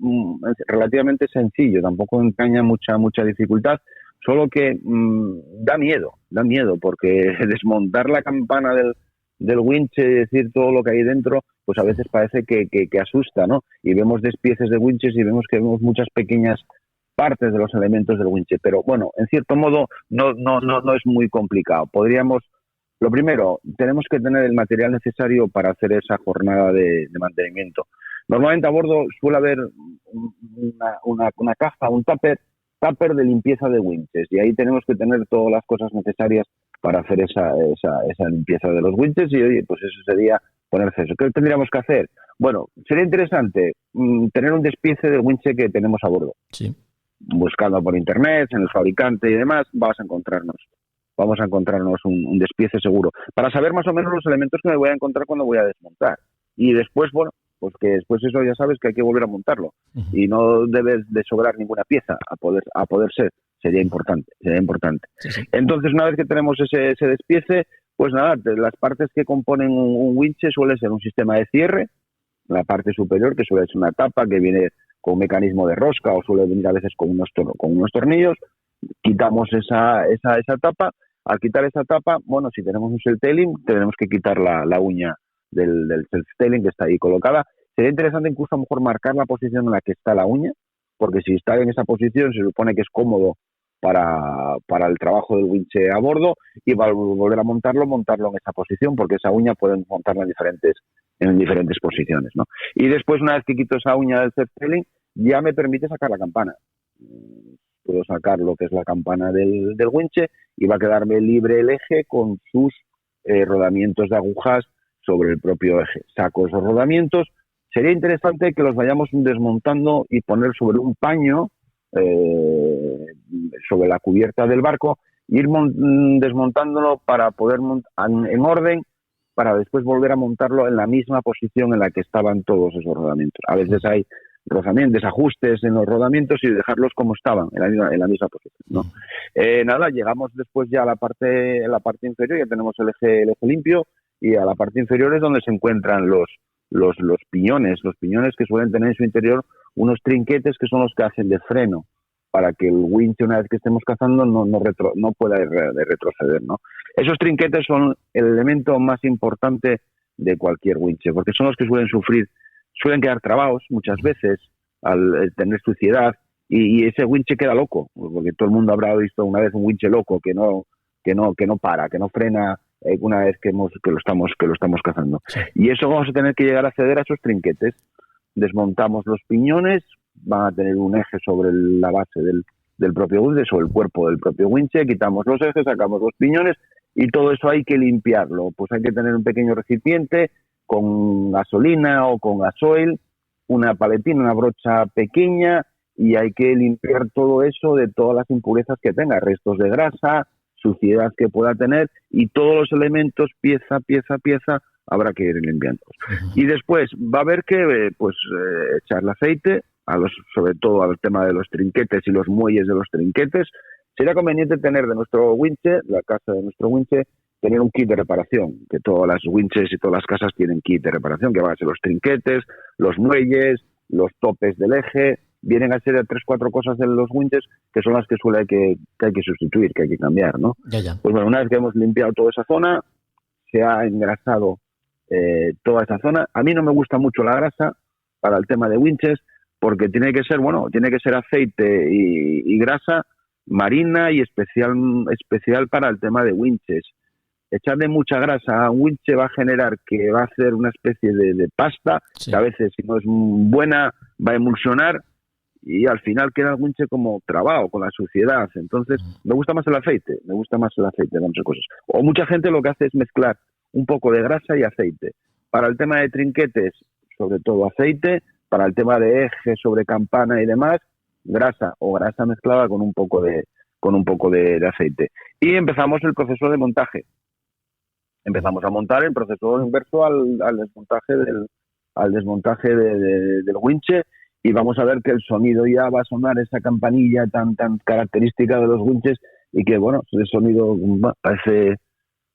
relativamente sencillo, tampoco entraña mucha dificultad, solo que da miedo, porque desmontar la campana del winche y decir todo lo que hay dentro, pues a veces parece que asusta, ¿no? Y vemos despieces de winches y vemos muchas pequeñas partes de los elementos del winche, pero bueno, en cierto modo no es muy complicado. Lo primero, tenemos que tener el material necesario para hacer esa jornada de mantenimiento. Normalmente a bordo suele haber una caja, un tupper de limpieza de winches, y ahí tenemos que tener todas las cosas necesarias para hacer esa limpieza de los winches, y oye, pues eso sería ponerse eso. ¿Qué tendríamos que hacer? Bueno, sería interesante tener un despiece del winche que tenemos a bordo. Sí. Buscando por internet, en el fabricante y demás, vamos a encontrarnos un despiece seguro, para saber más o menos los elementos que me voy a encontrar cuando voy a desmontar. Y después, bueno, pues que después eso ya sabes que hay que volver a montarlo. Y no debe de sobrar ninguna pieza a poder ser. Sería importante. Sí. Entonces, una vez que tenemos ese despiece, pues nada, las partes que componen un winche suele ser un sistema de cierre, la parte superior, que suele ser una tapa que viene con un mecanismo de rosca, o suele venir a veces con unos tornillos. Quitamos esa tapa. Al quitar esa tapa, bueno, si tenemos un self-tailing, tenemos que quitar la uña del self-tailing que está ahí colocada. Sería interesante incluso a lo mejor marcar la posición en la que está la uña, porque si está en esa posición se supone que es cómodo para el trabajo del winche a bordo, y para volver a montarlo en esa posición, porque esa uña pueden montarla en diferentes posiciones, ¿no? Y después, una vez que quito esa uña del self-tailing, ya me permite sacar la campana. Puedo sacar lo que es la campana del winche y va a quedarme libre el eje con sus rodamientos de agujas sobre el propio eje. Saco esos rodamientos. Sería interesante que los vayamos desmontando y poner sobre un paño, sobre la cubierta del barco, ir desmontándolo para poder en orden, para después volver a montarlo en la misma posición en la que estaban todos esos rodamientos. A veces hay desajustes en los rodamientos y dejarlos como estaban, en la misma posición, ¿no? Nada, llegamos después ya a la parte inferior, ya tenemos el eje limpio, y a la parte inferior es donde se encuentran los piñones que suelen tener en su interior unos trinquetes que son los que hacen de freno, para que el winche, una vez que estemos cazando, no pueda retroceder, ¿no? Esos trinquetes son el elemento más importante de cualquier winche, porque son los que suelen quedar trabados muchas veces al tener suciedad, y ese winche queda loco, porque todo el mundo habrá visto una vez un winche loco que no para, que no frena una vez que lo estamos cazando. Sí. Y eso vamos a tener que llegar a acceder a esos trinquetes. Desmontamos los piñones, van a tener un eje sobre la base del propio winche, sobre el cuerpo del propio winche, quitamos los ejes, sacamos los piñones, y todo eso hay que limpiarlo. Pues hay que tener un pequeño recipiente con gasolina o con gasoil, una paletina, una brocha pequeña, y hay que limpiar todo eso de todas las impurezas que tenga, restos de grasa, suciedad que pueda tener, y todos los elementos, pieza, habrá que ir limpiando. Y después va a haber que echarle aceite, sobre todo al tema de los trinquetes y los muelles de los trinquetes. Sería conveniente tener de nuestro winche, la casa de nuestro winche, tener un kit de reparación, que todas las winches y todas las casas tienen kit de reparación, que van a ser los trinquetes, los muelles, los topes del eje. Vienen a ser 3-4 cosas de los winches que son las que hay que sustituir, que hay que cambiar, ¿no? Ya. Pues bueno, una vez que hemos limpiado toda esa zona, se ha engrasado toda esa zona. A mí no me gusta mucho la grasa para el tema de winches, porque tiene que ser aceite y grasa marina, y especial para el tema de winches. Echarle mucha grasa a un winche va a generar que va a hacer una especie de pasta, sí, que a veces, si no es buena, va a emulsionar, y al final queda el winche como trabado con la suciedad. Entonces me gusta más el aceite de muchas cosas. O mucha gente lo que hace es mezclar un poco de grasa y aceite. Para el tema de trinquetes, sobre todo aceite. Para el tema de eje sobre campana y demás, grasa o grasa mezclada con un poco de aceite. Y empezamos el proceso de montaje. Empezamos a montar el proceso inverso al desmontaje del winche, y vamos a ver que el sonido ya va a sonar, esa campanilla tan característica de los winches, y que bueno, ese sonido parece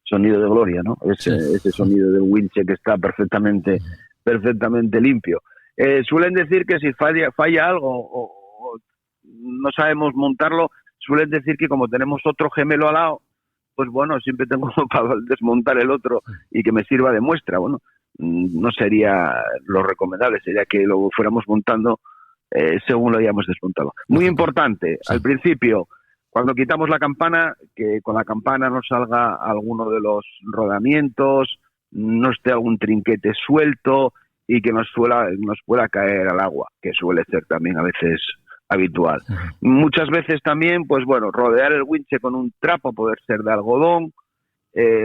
sonido de gloria, ¿no? Ese sonido del winche que está perfectamente limpio. Suelen decir que si falla algo o no sabemos montarlo, suelen decir que como tenemos otro gemelo al lado, pues bueno, siempre tengo para desmontar el otro y que me sirva de muestra. Bueno, no sería lo recomendable, sería que lo fuéramos montando según lo hayamos desmontado. Muy importante, al principio, cuando quitamos la campana, que con la campana no salga alguno de los rodamientos, no esté algún trinquete suelto y que nos pueda caer al agua, que suele ser también a veces habitual. Muchas veces también, pues bueno, rodear el winche con un trapo, poder ser de algodón,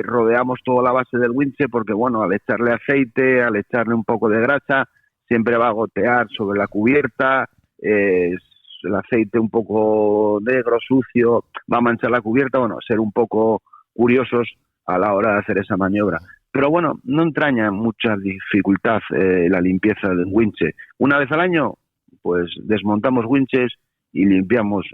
rodeamos toda la base del winche porque bueno, al echarle aceite, al echarle un poco de grasa, siempre va a gotear sobre la cubierta, el aceite un poco negro, sucio, va a manchar la cubierta. Bueno, ser un poco curiosos a la hora de hacer esa maniobra. Pero bueno, no entraña mucha dificultad la limpieza del winche. Una vez al año, pues desmontamos winches y limpiamos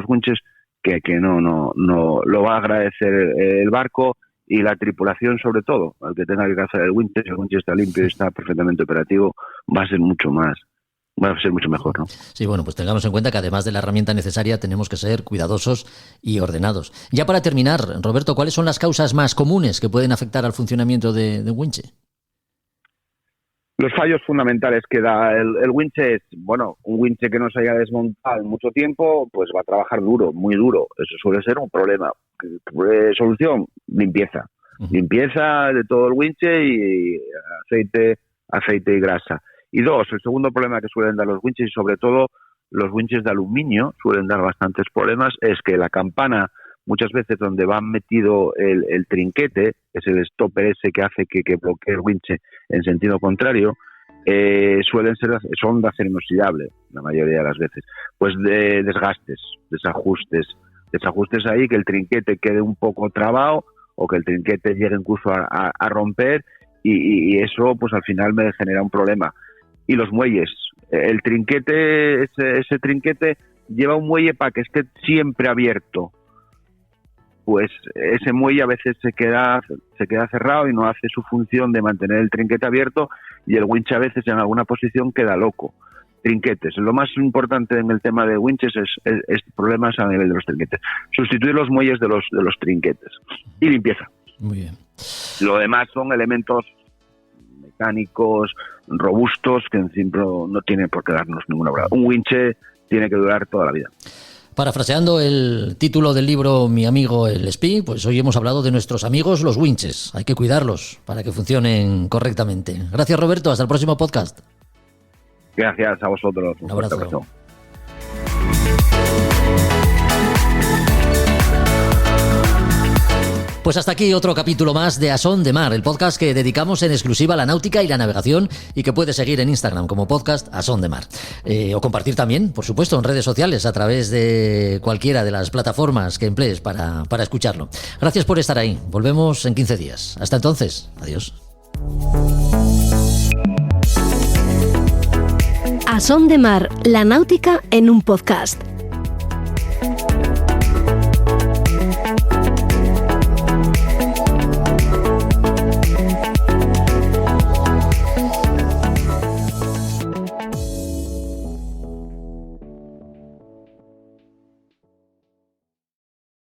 winches, que no lo va a agradecer el barco y la tripulación, sobre todo, al que tenga que hacer el winche. Si el winche está limpio y está perfectamente operativo, va a ser mucho mejor, ¿no? Sí, bueno, pues tengamos en cuenta que además de la herramienta necesaria tenemos que ser cuidadosos y ordenados. Ya para terminar, Roberto, ¿cuáles son las causas más comunes que pueden afectar al funcionamiento de un winche? Los fallos fundamentales que da el winche es, bueno, un winche que no se haya desmontado en mucho tiempo, pues va a trabajar duro, muy duro. Eso suele ser un problema. Solución, limpieza. Limpieza de todo el winche y aceite y grasa. Y dos, el segundo problema que suelen dar los winches, y sobre todo los winches de aluminio suelen dar bastantes problemas, es que la campana, muchas veces donde va metido el trinquete, es el stopper ese que hace que bloquee el winche en sentido contrario, son de acero inoxidable la mayoría de las veces. Pues de desgastes, desajustes ahí, que el trinquete quede un poco trabado o que el trinquete llegue incluso a romper, y eso pues al final me genera un problema. Y los muelles, el trinquete, ese trinquete lleva un muelle para que esté siempre abierto. Pues ese muelle a veces se queda cerrado y no hace su función de mantener el trinquete abierto, y el winche a veces en alguna posición queda loco. Trinquetes, lo más importante en el tema de winches es problemas a nivel de los trinquetes. Sustituir los muelles de los trinquetes. Y limpieza. Muy bien. Lo demás son elementos mecánicos robustos que en principio no tienen por qué darnos ninguna brava. Un winche tiene que durar toda la vida. Parafraseando el título del libro Mi amigo el espí, pues hoy hemos hablado de nuestros amigos los winches. Hay que cuidarlos para que funcionen correctamente. Gracias, Roberto. Hasta el próximo podcast. Gracias a vosotros. Un abrazo. Pues hasta aquí otro capítulo más de A Son de Mar, el podcast que dedicamos en exclusiva a la náutica y la navegación, y que puedes seguir en Instagram como podcast A Son de Mar. O compartir también, por supuesto, en redes sociales a través de cualquiera de las plataformas que emplees para escucharlo. Gracias por estar ahí. Volvemos en 15 días. Hasta entonces, adiós. A Son de Mar, la náutica en un podcast.